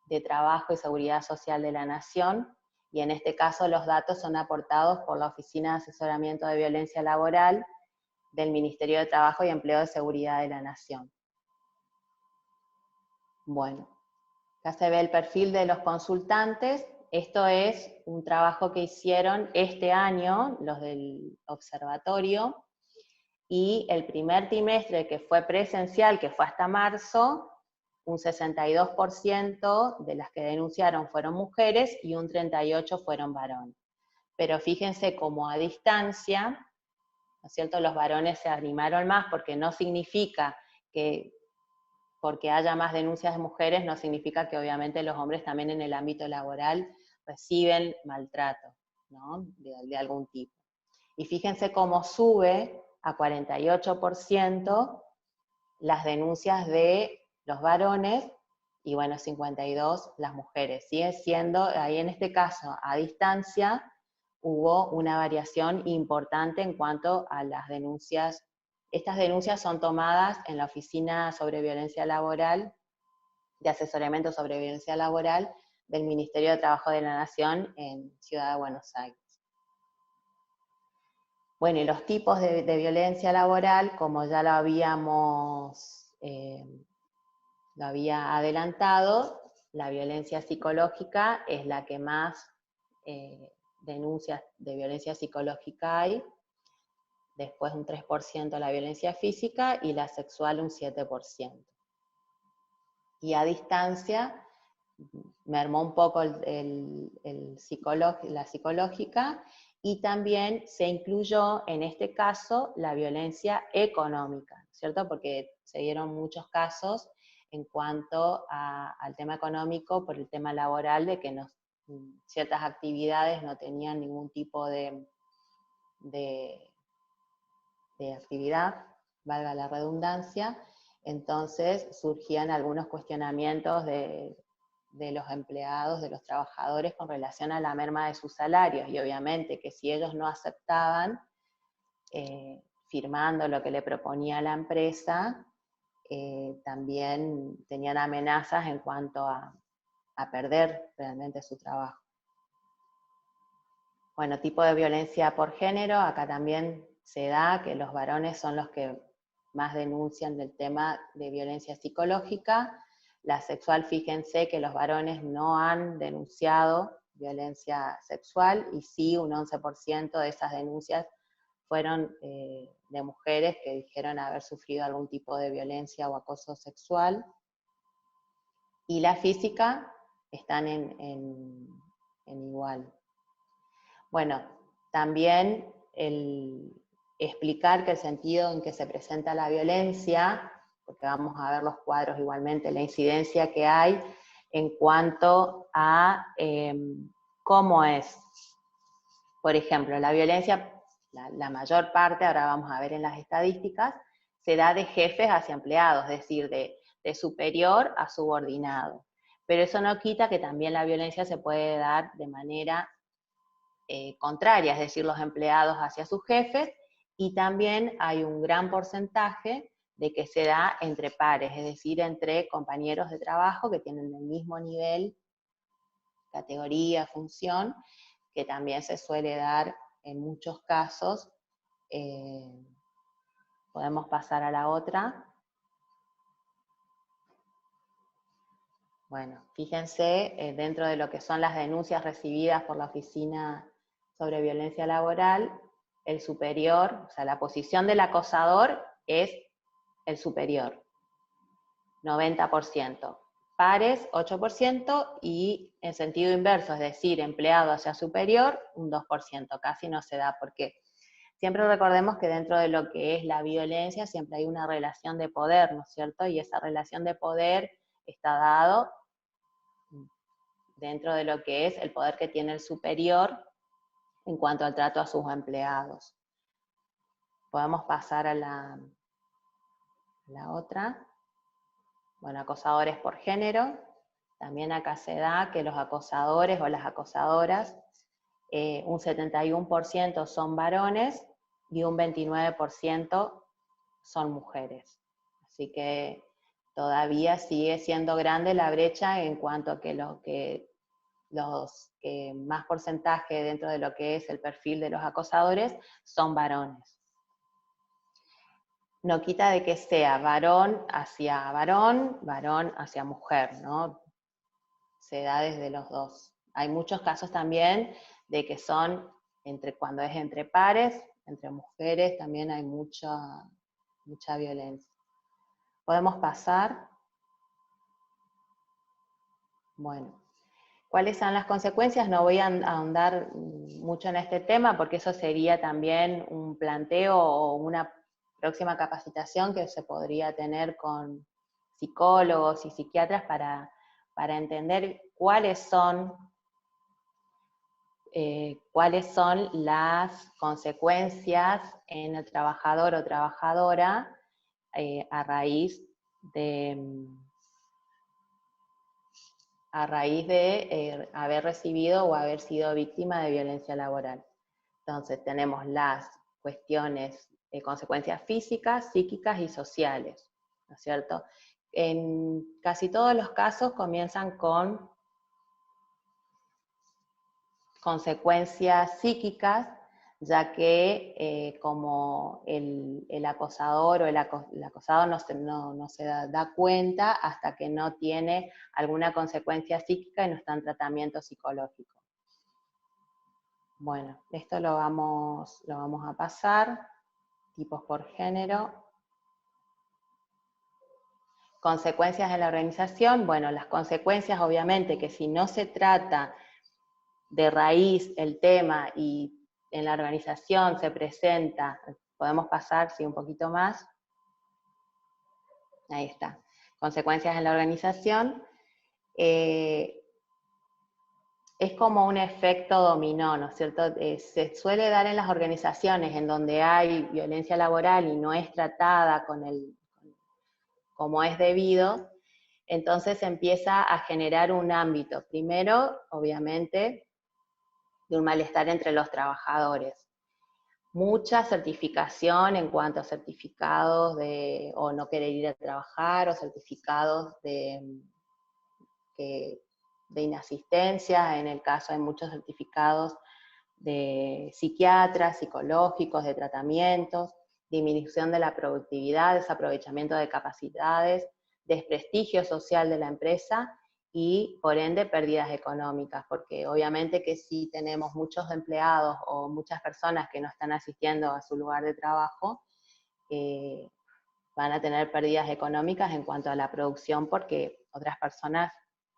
de Trabajo y Seguridad Social de la Nación, y en este caso los datos son aportados por la Oficina de Asesoramiento de Violencia Laboral del Ministerio de Trabajo y Empleo de Seguridad de la Nación. Bueno, acá se ve el perfil de los consultantes. Esto es un trabajo que hicieron este año, los del observatorio, y el primer trimestre que fue presencial, que fue hasta marzo, un 62% de las que denunciaron fueron mujeres y un 38% fueron varones. Pero fíjense cómo a distancia, ¿no es cierto?, los varones se animaron más, porque no significa que porque haya más denuncias de mujeres, no significa que obviamente los hombres también en el ámbito laboral reciben maltrato, ¿no?, de algún tipo. Y fíjense cómo sube a 48% las denuncias de los varones, y bueno, 52% las mujeres. Sigue siendo, ahí en este caso, a distancia, hubo una variación importante en cuanto a las denuncias. Estas denuncias son tomadas en la Oficina sobre Violencia Laboral, de Asesoramiento sobre Violencia Laboral, del Ministerio de Trabajo de la Nación en Ciudad de Buenos Aires. Bueno, y los tipos de violencia laboral, como ya lo había adelantado, la violencia psicológica es la que más denuncias de violencia psicológica hay, después un 3% la violencia física y la sexual un 7%. Y a distancia mermó un poco la psicológica, y también se incluyó en este caso la violencia económica, ¿cierto? Porque se dieron muchos casos en cuanto al tema económico por el tema laboral, de que ciertas actividades no tenían ningún tipo de actividad, valga la redundancia. Entonces surgían algunos cuestionamientos de los empleados, de los trabajadores, con relación a la merma de sus salarios, y obviamente que si ellos no aceptaban, firmando lo que le proponía la empresa, también tenían amenazas en cuanto a perder realmente su trabajo. Bueno, tipo de violencia por género, acá también se da que los varones son los que más denuncian del tema de violencia psicológica. La sexual, fíjense que los varones no han denunciado violencia sexual, y sí, un 11% de esas denuncias fueron de mujeres que dijeron haber sufrido algún tipo de violencia o acoso sexual. Y la física están en igual. Bueno, también el explicar que el sentido en que se presenta la violencia, porque vamos a ver los cuadros igualmente, la incidencia que hay en cuanto a cómo es. Por ejemplo, la violencia, la mayor parte, ahora vamos a ver en las estadísticas, se da de jefes hacia empleados, es decir, de superior a subordinado. Pero eso no quita que también la violencia se puede dar de manera contraria, es decir, los empleados hacia sus jefes, y también hay un gran porcentaje de que se da entre pares, es decir, entre compañeros de trabajo que tienen el mismo nivel, categoría, función, que también se suele dar en muchos casos. Podemos pasar a la otra. Bueno, fíjense, dentro de lo que son las denuncias recibidas por la Oficina sobre Violencia Laboral, el superior, o sea, la posición del acosador es el superior, 90%. Pares, 8%, y en sentido inverso, es decir, empleado hacia superior, un 2%, casi no se da, porque siempre recordemos que dentro de lo que es la violencia siempre hay una relación de poder, ¿no es cierto? Y esa relación de poder está dado dentro de lo que es el poder que tiene el superior en cuanto al trato a sus empleados. Podemos pasar a la otra. Bueno, acosadores por género. También acá se da que los acosadores o las acosadoras, un 71% son varones y un 29% son mujeres. Así que todavía sigue siendo grande la brecha en cuanto a que los que más porcentaje dentro de lo que es el perfil de los acosadores son varones. No quita de que sea varón hacia varón, varón hacia mujer, ¿no? Se da desde los dos. Hay muchos casos también de que son, cuando es entre pares, entre mujeres, también hay mucha violencia. ¿Podemos pasar? Bueno. ¿Cuáles son las consecuencias? No voy a ahondar mucho en este tema porque eso sería también un planteo o una próxima capacitación que se podría tener con psicólogos y psiquiatras para entender cuáles son las consecuencias en el trabajador o trabajadora a raíz de haber recibido o haber sido víctima de violencia laboral. Entonces tenemos las cuestiones de consecuencias físicas, psíquicas y sociales, ¿no es cierto? En casi todos los casos comienzan con consecuencias psíquicas, ya que como el acosador o el acosado no se da cuenta hasta que no tiene alguna consecuencia psíquica y no está en tratamiento psicológico. Bueno, esto lo vamos a pasar, tipos por género. Consecuencias en la organización, bueno, las consecuencias obviamente que si no se trata de raíz el tema y en la organización se presenta, podemos pasar, sí, un poquito más. Ahí está. Consecuencias en la organización. Es como un efecto dominó, ¿no es cierto? Se suele dar en las organizaciones en donde hay violencia laboral y no es tratada como es debido, entonces se empieza a generar un ámbito. Primero, obviamente, de un malestar entre los trabajadores. Mucha certificación en cuanto a certificados de o no querer ir a trabajar, o certificados de inasistencia. En el caso hay muchos certificados de psiquiatras, psicológicos, de tratamientos, disminución de la productividad, desaprovechamiento de capacidades, desprestigio social de la empresa y, por ende, pérdidas económicas, porque obviamente que si tenemos muchos empleados o muchas personas que no están asistiendo a su lugar de trabajo, van a tener pérdidas económicas en cuanto a la producción porque otras personas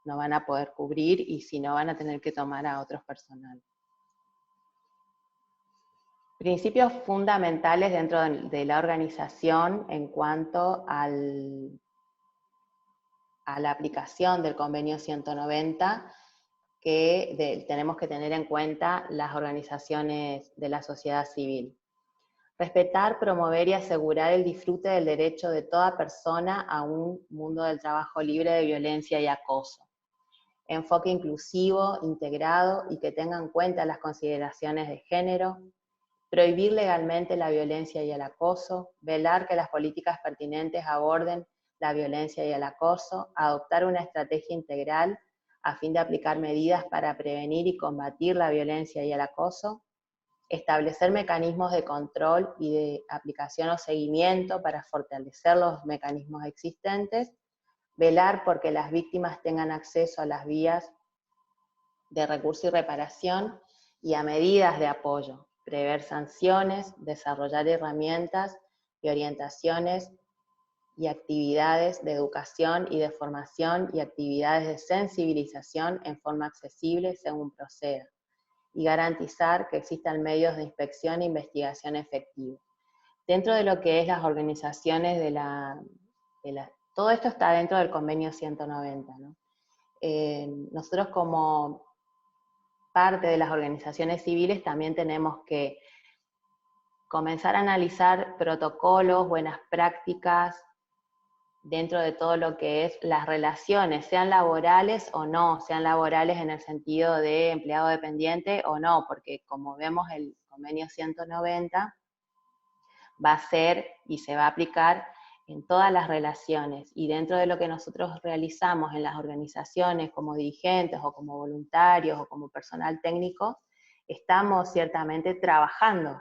no van a poder cubrir y si no van a tener que tomar a otros personal. Principios fundamentales dentro de la organización en cuanto a la aplicación del convenio 190, que tenemos que tener en cuenta las organizaciones de la sociedad civil. Respetar, promover y asegurar el disfrute del derecho de toda persona a un mundo del trabajo libre de violencia y acoso. Enfoque inclusivo, integrado y que tenga en cuenta las consideraciones de género. Prohibir legalmente la violencia y el acoso. Velar que las políticas pertinentes aborden la violencia y el acoso. Adoptar una estrategia integral a fin de aplicar medidas para prevenir y combatir la violencia y el acoso. Establecer mecanismos de control y de aplicación o seguimiento para fortalecer los mecanismos existentes. Velar porque las víctimas tengan acceso a las vías de recurso y reparación y a medidas de apoyo. Prever sanciones, desarrollar herramientas y orientaciones y actividades de educación y de formación y actividades de sensibilización en forma accesible según proceda. Y garantizar que existan medios de inspección e investigación efectivos. Dentro de lo que es las organizaciones todo esto está dentro del convenio 190, ¿no? Nosotros como parte de las organizaciones civiles también tenemos que comenzar a analizar protocolos, buenas prácticas, dentro de todo lo que es las relaciones, sean laborales o no, sean laborales en el sentido de empleado dependiente o no, porque como vemos el convenio 190 va a ser y se va a aplicar en todas las relaciones, y dentro de lo que nosotros realizamos en las organizaciones como dirigentes o como voluntarios o como personal técnico, estamos ciertamente trabajando,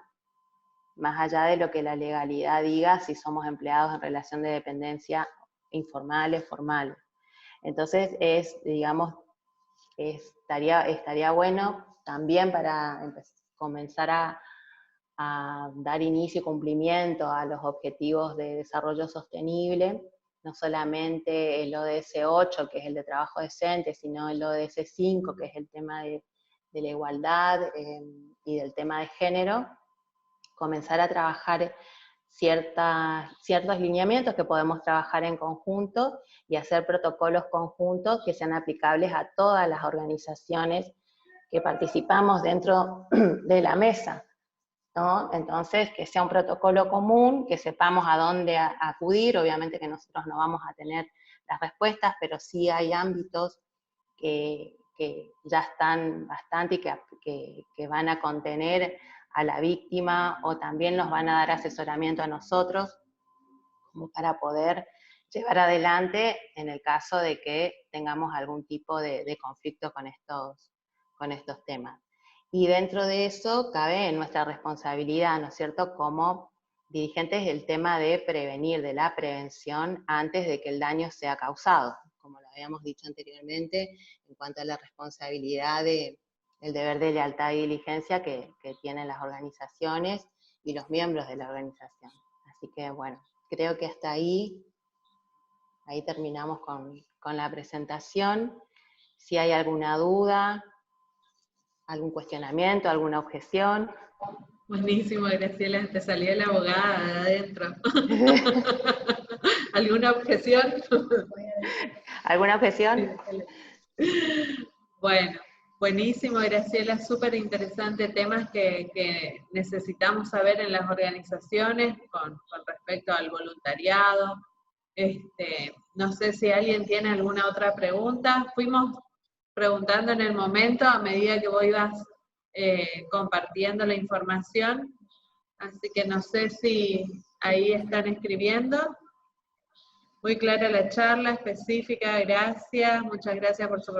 más allá de lo que la legalidad diga, si somos empleados en relación de dependencia informales, formales. Entonces estaría bueno también para comenzar a dar inicio y cumplimiento a los objetivos de desarrollo sostenible, no solamente el ODS 8, que es el de trabajo decente, sino el ODS 5, que es el tema de la igualdad y del tema de género, comenzar a trabajar ciertos lineamientos que podemos trabajar en conjunto y hacer protocolos conjuntos que sean aplicables a todas las organizaciones que participamos dentro de la mesa, ¿no? Entonces, que sea un protocolo común, que sepamos a dónde acudir. Obviamente que nosotros no vamos a tener las respuestas, pero sí hay ámbitos que ya están bastante y que van a contener a la víctima, o también nos van a dar asesoramiento a nosotros, como para poder llevar adelante en el caso de que tengamos algún tipo de conflicto con estos temas. Y dentro de eso cabe en nuestra responsabilidad, ¿no es cierto?, como dirigentes, el tema de prevenir, de la prevención antes de que el daño sea causado, como lo habíamos dicho anteriormente, en cuanto a la responsabilidad el deber de lealtad y diligencia que tienen las organizaciones y los miembros de la organización. Así que bueno, creo que hasta ahí terminamos con la presentación. Si hay alguna duda, algún cuestionamiento, alguna objeción. Buenísimo, Graciela, te salió la abogada de adentro. ¿Alguna objeción? ¿Alguna objeción? Bueno, buenísimo, Graciela, súper interesante, temas que necesitamos saber en las organizaciones con respecto al voluntariado. No sé si alguien tiene alguna otra pregunta. Fuimos preguntando en el momento a medida que vos ibas compartiendo la información, así que no sé si ahí están escribiendo. Muy clara la charla, específica, gracias, muchas gracias por su...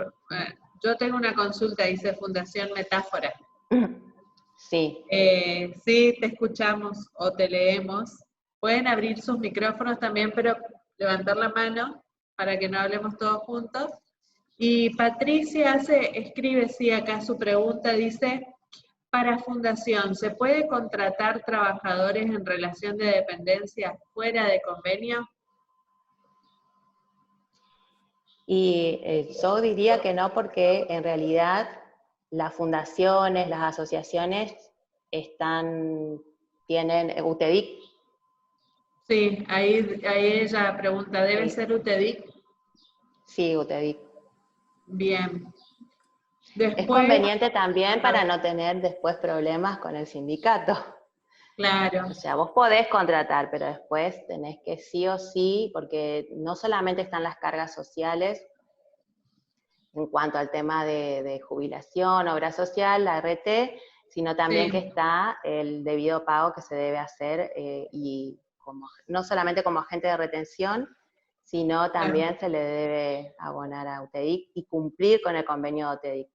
yo tengo una consulta, dice Fundación Metáfora. Sí. Sí, te escuchamos o te leemos. Pueden abrir sus micrófonos también, pero levantar la mano para que no hablemos todos juntos. Y Patricia escribe, sí, acá su pregunta, dice, Para fundación, ¿se puede contratar trabajadores en relación de dependencia fuera de convenio? Y yo diría que no, porque en realidad las fundaciones, las asociaciones tienen UTEDIC. Sí, ahí ella pregunta, ¿debe Sí. ser UTEDIC? Sí, UTEDIC. Bien. Es Después, conveniente también para no tener después problemas con el sindicato. claro, O sea, vos podés contratar, pero después tenés que sí o sí, porque no solamente están las cargas sociales en cuanto al tema de jubilación, obra social, la RT, sino también que sí, está el debido pago que se debe hacer, y no solamente como agente de retención, sino claro. también se le debe abonar a UTEDIC y cumplir con el convenio de UTEDIC.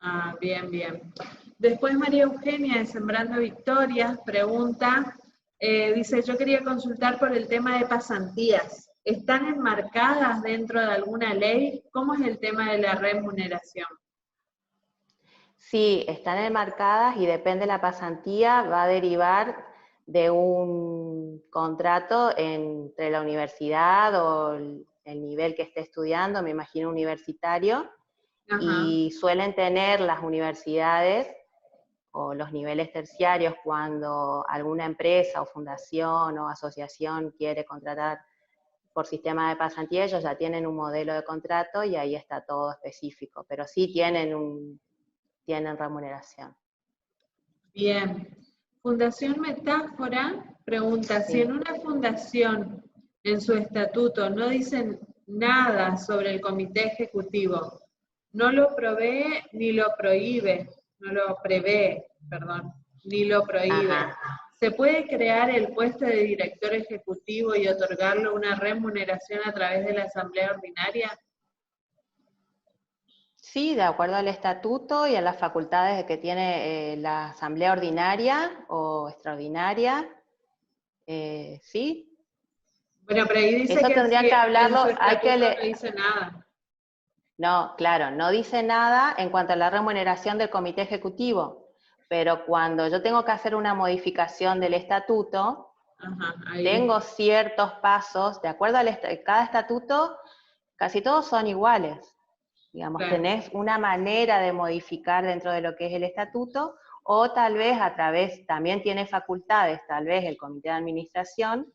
Ah, bien, bien. Después María Eugenia de Sembrando Victorias pregunta, dice, yo quería consultar por el tema de pasantías. ¿Están enmarcadas dentro de alguna ley? ¿Cómo es el tema de la remuneración? Sí, están enmarcadas y depende de la pasantía, va a derivar de un contrato entre la universidad o el nivel que esté estudiando, me imagino universitario, Ajá, y suelen tener las universidades o los niveles terciarios cuando alguna empresa o fundación o asociación quiere contratar por sistema de pasantía, ellos ya tienen un modelo de contrato y ahí está todo específico, pero sí tienen remuneración. bien. Fundación Metáfora pregunta, si en Sí. una fundación en su estatuto no dicen nada sobre el comité ejecutivo, no lo provee ni lo prohíbe, no lo prevé, perdón, ni lo prohíbe, Ajá. ¿se puede crear el puesto de director ejecutivo y otorgarle una remuneración a través de la asamblea ordinaria? Sí, de acuerdo al estatuto y a las facultades que tiene la asamblea ordinaria o extraordinaria, sí. Bueno, pero ahí dice Eso que tendría si que en su hablarlo, estatuto no dice nada. No, claro, no dice nada en cuanto a la remuneración del comité ejecutivo, pero cuando yo tengo que hacer una modificación del estatuto, Ajá, ahí, tengo ciertos pasos, de acuerdo a cada estatuto, casi todos son iguales. Digamos, claro. tenés una manera de modificar dentro de lo que es el estatuto, o tal vez también tiene facultades, tal vez el comité de administración,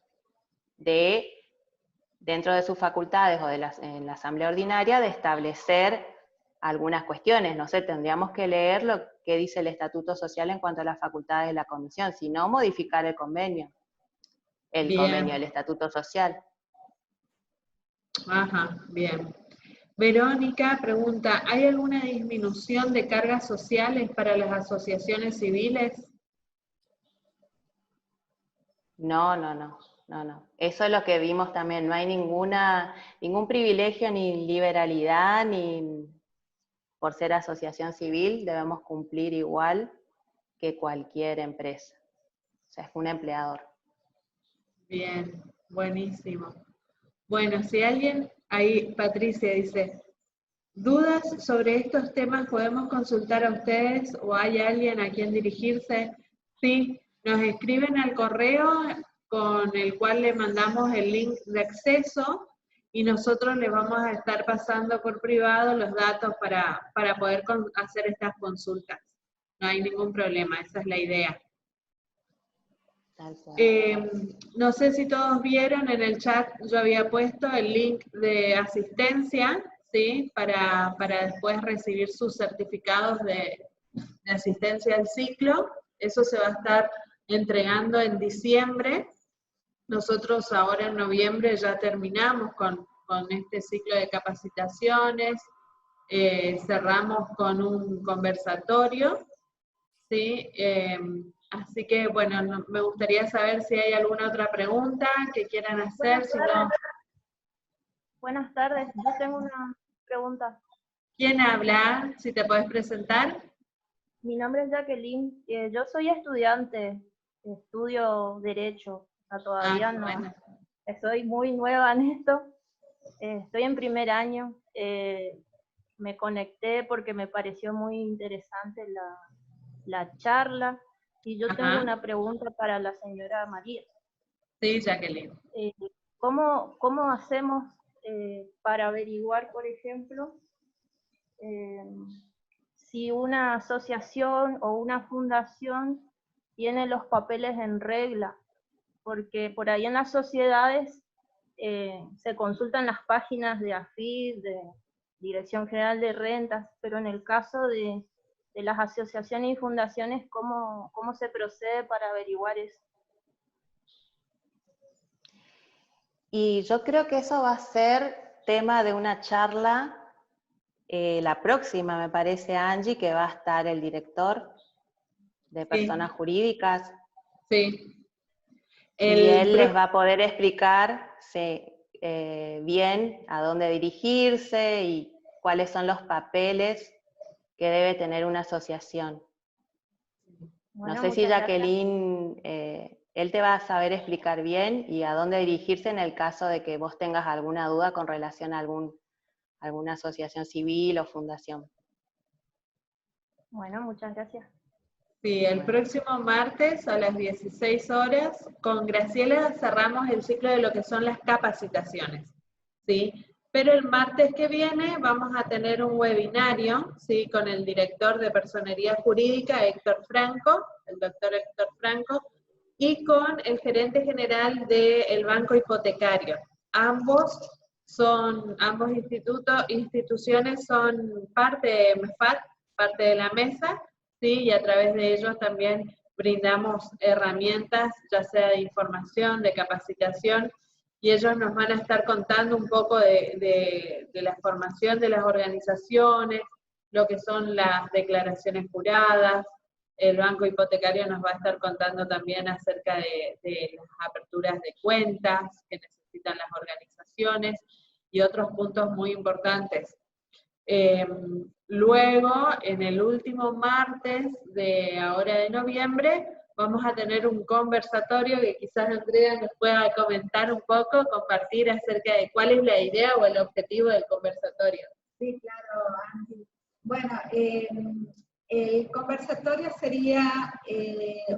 dentro de sus facultades o en la asamblea ordinaria, de establecer algunas cuestiones. No sé, tendríamos que leer lo que dice el estatuto social en cuanto a las facultades de la comisión, si no modificar el convenio, el Bien, estatuto social. ajá, bien. Verónica pregunta, ¿hay alguna disminución de cargas sociales para las asociaciones civiles? No, no, no, no, no. Eso es lo que vimos también, no hay ningún privilegio ni liberalidad, ni por ser asociación civil debemos cumplir igual que cualquier empresa. O sea, es un empleador. Bien, buenísimo. Bueno, si alguien, ahí Patricia dice, ¿dudas sobre estos temas podemos consultar a ustedes o hay alguien a quien dirigirse? Sí, nos escriben al correo con el cual le mandamos el link de acceso y nosotros les vamos a estar pasando por privado los datos para poder hacer estas consultas. No hay ningún problema, esa es la idea. Tal cual. No sé si todos vieron en el chat, yo había puesto el link de asistencia, ¿sí? Para después recibir sus certificados de asistencia al ciclo. Eso se va a estar entregando en diciembre. Nosotros ahora en noviembre ya terminamos con este ciclo de capacitaciones, cerramos con un conversatorio, ¿sí? Así que, bueno, me gustaría saber si hay alguna otra pregunta que quieran hacer, si no, Buenas tardes, yo tengo una pregunta. ¿quién habla? Si te puedes presentar. Mi nombre es Jacqueline, yo soy estudiante, estudio Derecho, o sea, Ah, todavía qué no, bueno. soy muy nueva en esto, estoy en primer año, me conecté porque me pareció muy interesante la charla. Y yo tengo Ajá. una pregunta para la señora María. Sí, Jacqueline. ¿Cómo hacemos para averiguar, por ejemplo, si una asociación o una fundación tiene los papeles en regla? Porque por ahí en las sociedades se consultan las páginas de AFIP, de Dirección General de Rentas, pero en el caso de las asociaciones y fundaciones, ¿cómo se procede para averiguar eso? Y yo creo que eso va a ser tema de una charla, la próxima, me parece, Angie, que va a estar el director de personas jurídicas, Sí. y él les va a poder explicar bien a dónde dirigirse y cuáles son los papeles que debe tener una asociación. Bueno, no sé si muchas gracias. Jacqueline, él te va a saber explicar bien y a dónde dirigirse en el caso de que vos tengas alguna duda con relación a alguna asociación civil o fundación. Bueno, muchas gracias. Sí, el próximo martes a las 16 horas, con Graciela cerramos el ciclo de lo que son las capacitaciones, ¿sí? Pero el martes que viene vamos a tener un webinario, ¿sí? Con el director de Personería Jurídica, Héctor Franco, el doctor Héctor Franco, y con el gerente general del Banco Hipotecario. Ambos instituciones son parte de MEFAT, parte de la mesa, ¿sí? Y a través de ellos también brindamos herramientas, ya sea de información, de capacitación, y ellos nos van a estar contando un poco de la formación de las organizaciones, lo que son las declaraciones juradas. El Banco Hipotecario nos va a estar contando también acerca de las aperturas de cuentas que necesitan las organizaciones y otros puntos muy importantes. Luego, en el último martes de ahora de noviembre, vamos a tener un conversatorio que quizás Andrea nos pueda comentar un poco, compartir acerca de cuál es la idea o el objetivo del conversatorio. Sí, claro, Angie. Bueno, el conversatorio sería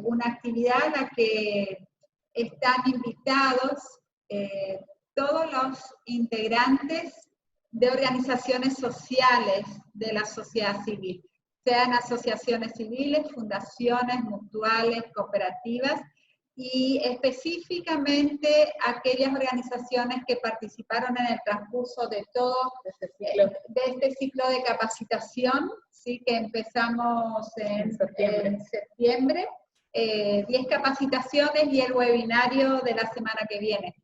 una actividad a la que están invitados todos los integrantes de organizaciones sociales de la sociedad civil, sean asociaciones civiles, fundaciones, mutuales, cooperativas, y específicamente aquellas organizaciones que participaron en el transcurso de todo de este ciclo de capacitación, ¿sí? Que empezamos en septiembre, 10 capacitaciones y el webinario de la semana que viene.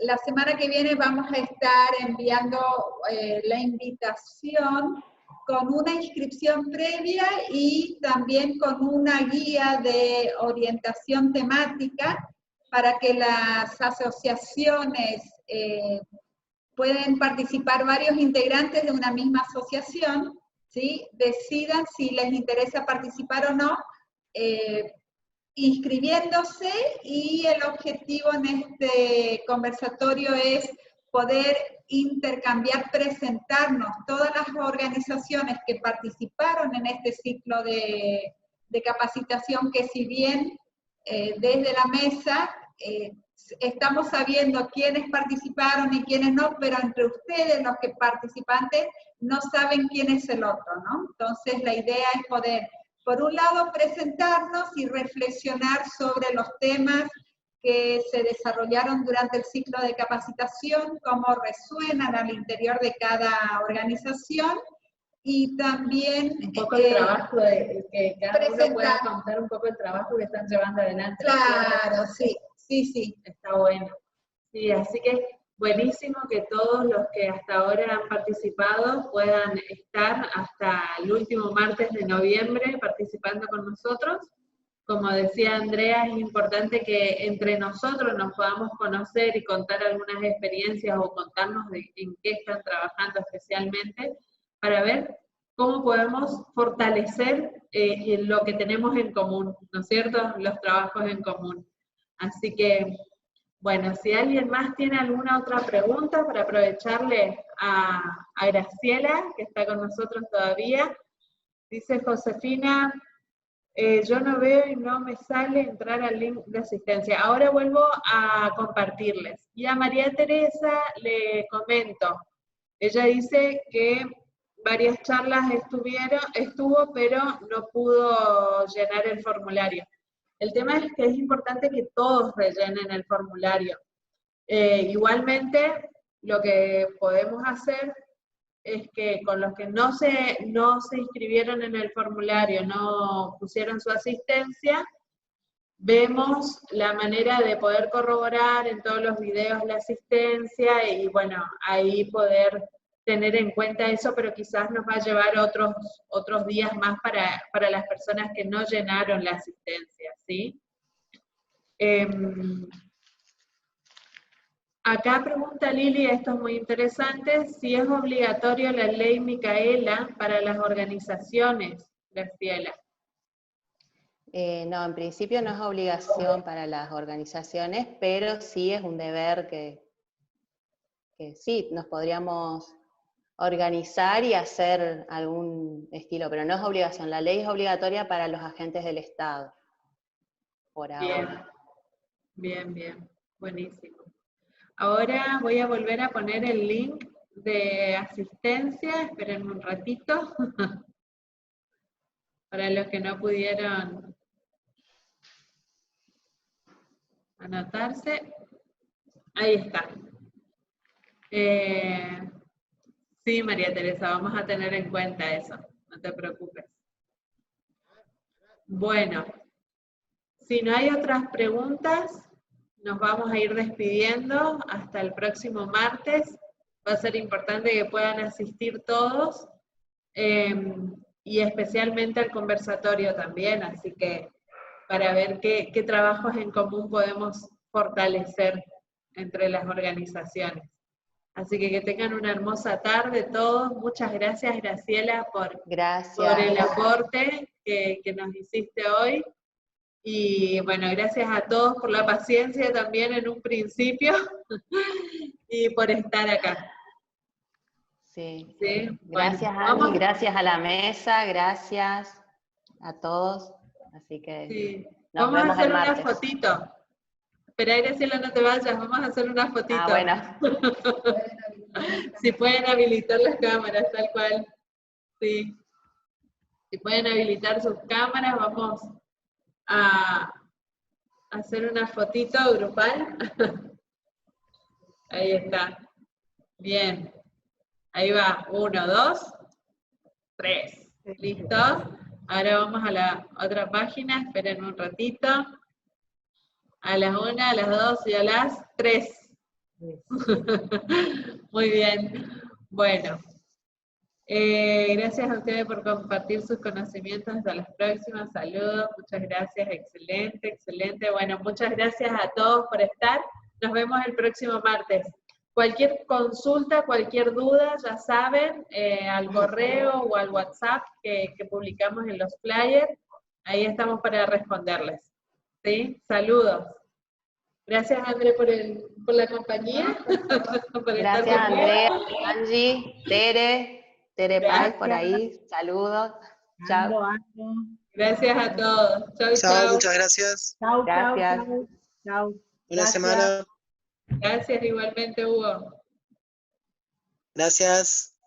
La semana que viene vamos a estar enviando la invitación con una inscripción previa y también con una guía de orientación temática para que las asociaciones pueden participar varios integrantes de una misma asociación, ¿sí? Decidan si les interesa participar o no, inscribiéndose, y el objetivo en este conversatorio es poder intercambiar, presentarnos todas las organizaciones que participaron en este ciclo de capacitación, que si bien desde la mesa estamos sabiendo quiénes participaron y quiénes no, pero entre ustedes, los que participantes, no saben quién es el otro, ¿no? Entonces la idea es poder, por un lado, presentarnos y reflexionar sobre los temas que se desarrollaron durante el ciclo de capacitación, cómo resuenan al interior de cada organización, y también un poco el trabajo que cada uno pueda contar un poco el trabajo que están llevando adelante. Claro, sí. Está bueno. Sí, así que buenísimo que todos los que hasta ahora han participado puedan estar hasta el último martes de noviembre participando con nosotros. Como decía Andrea, es importante que entre nosotros nos podamos conocer y contar algunas experiencias o contarnos en qué están trabajando especialmente, para ver cómo podemos fortalecer lo que tenemos en común, ¿no es cierto? Los trabajos en común. Así que, bueno, si alguien más tiene alguna otra pregunta, para aprovecharle a Graciela, que está con nosotros todavía, Dice Josefina, yo no veo y no me sale entrar al link de asistencia. Ahora vuelvo a compartirles. Y a María Teresa le comento. Ella dice que varias charlas estuvo, pero no pudo llenar el formulario. El tema es que es importante que todos rellenen el formulario. Igualmente, lo que podemos hacer es que con los que no se inscribieron en el formulario, no pusieron su asistencia, vemos la manera de poder corroborar en todos los videos la asistencia y bueno, ahí poder tener en cuenta eso, pero quizás nos va a llevar otros días más para las personas que no llenaron la asistencia, ¿sí? Acá pregunta Lili, esto es muy interesante, si es obligatorio la ley Micaela para las organizaciones, Graciela. No, en principio no es obligación para las organizaciones, pero sí es un deber que sí, nos podríamos organizar y hacer algún estilo, pero no es obligación. La ley es obligatoria para los agentes del Estado, por ahora. Bien, bien, buenísimo. Ahora voy a volver a poner el link de asistencia, esperen un ratito, para los que no pudieron anotarse. Ahí está. Sí, María Teresa, vamos a tener en cuenta eso, no te preocupes. Bueno, si no hay otras preguntas, nos vamos a ir despidiendo hasta el próximo martes. Va a ser importante que puedan asistir todos, y especialmente al conversatorio también, así que para ver qué trabajos en común podemos fortalecer entre las organizaciones. Así que tengan una hermosa tarde todos. Muchas gracias, Graciela, por el aporte que nos hiciste hoy. Y bueno, gracias a todos por la paciencia también en un principio y por estar acá. Sí. ¿Sí? Gracias, bueno, Angie, gracias a la mesa, gracias a todos. Así que sí. nos Vamos a vemos hacer el una martes. fotito. Espera, Graciela, no te vayas, vamos a hacer una fotito. Ah, bueno. Si pueden habilitar las cámaras, tal cual. Sí. Si pueden habilitar sus cámaras, vamos a hacer una fotito grupal. Ahí está. Bien. Ahí va. 1, 2, 3. ¿Listo? Ahora vamos a la otra página. Esperen un ratito. A las 1, a las 2 y a las 3. Muy bien. Bueno. Gracias a ustedes por compartir sus conocimientos. Hasta las próximas. Saludos. Muchas gracias. Excelente, excelente. Bueno, muchas gracias a todos por estar. Nos vemos el próximo martes. Cualquier consulta, cualquier duda, ya saben, al correo o al WhatsApp que publicamos en los flyers. Ahí estamos para responderles. ¿Sí? Saludos. Gracias, André, por la compañía. Gracias, Andrea, Angie, Tere Paz, por ahí. Saludos. Chao. Gracias a todos. Chau, Chao, muchas gracias. Chau, Gracias. chau. Buena semana. Gracias igualmente, Hugo. Gracias.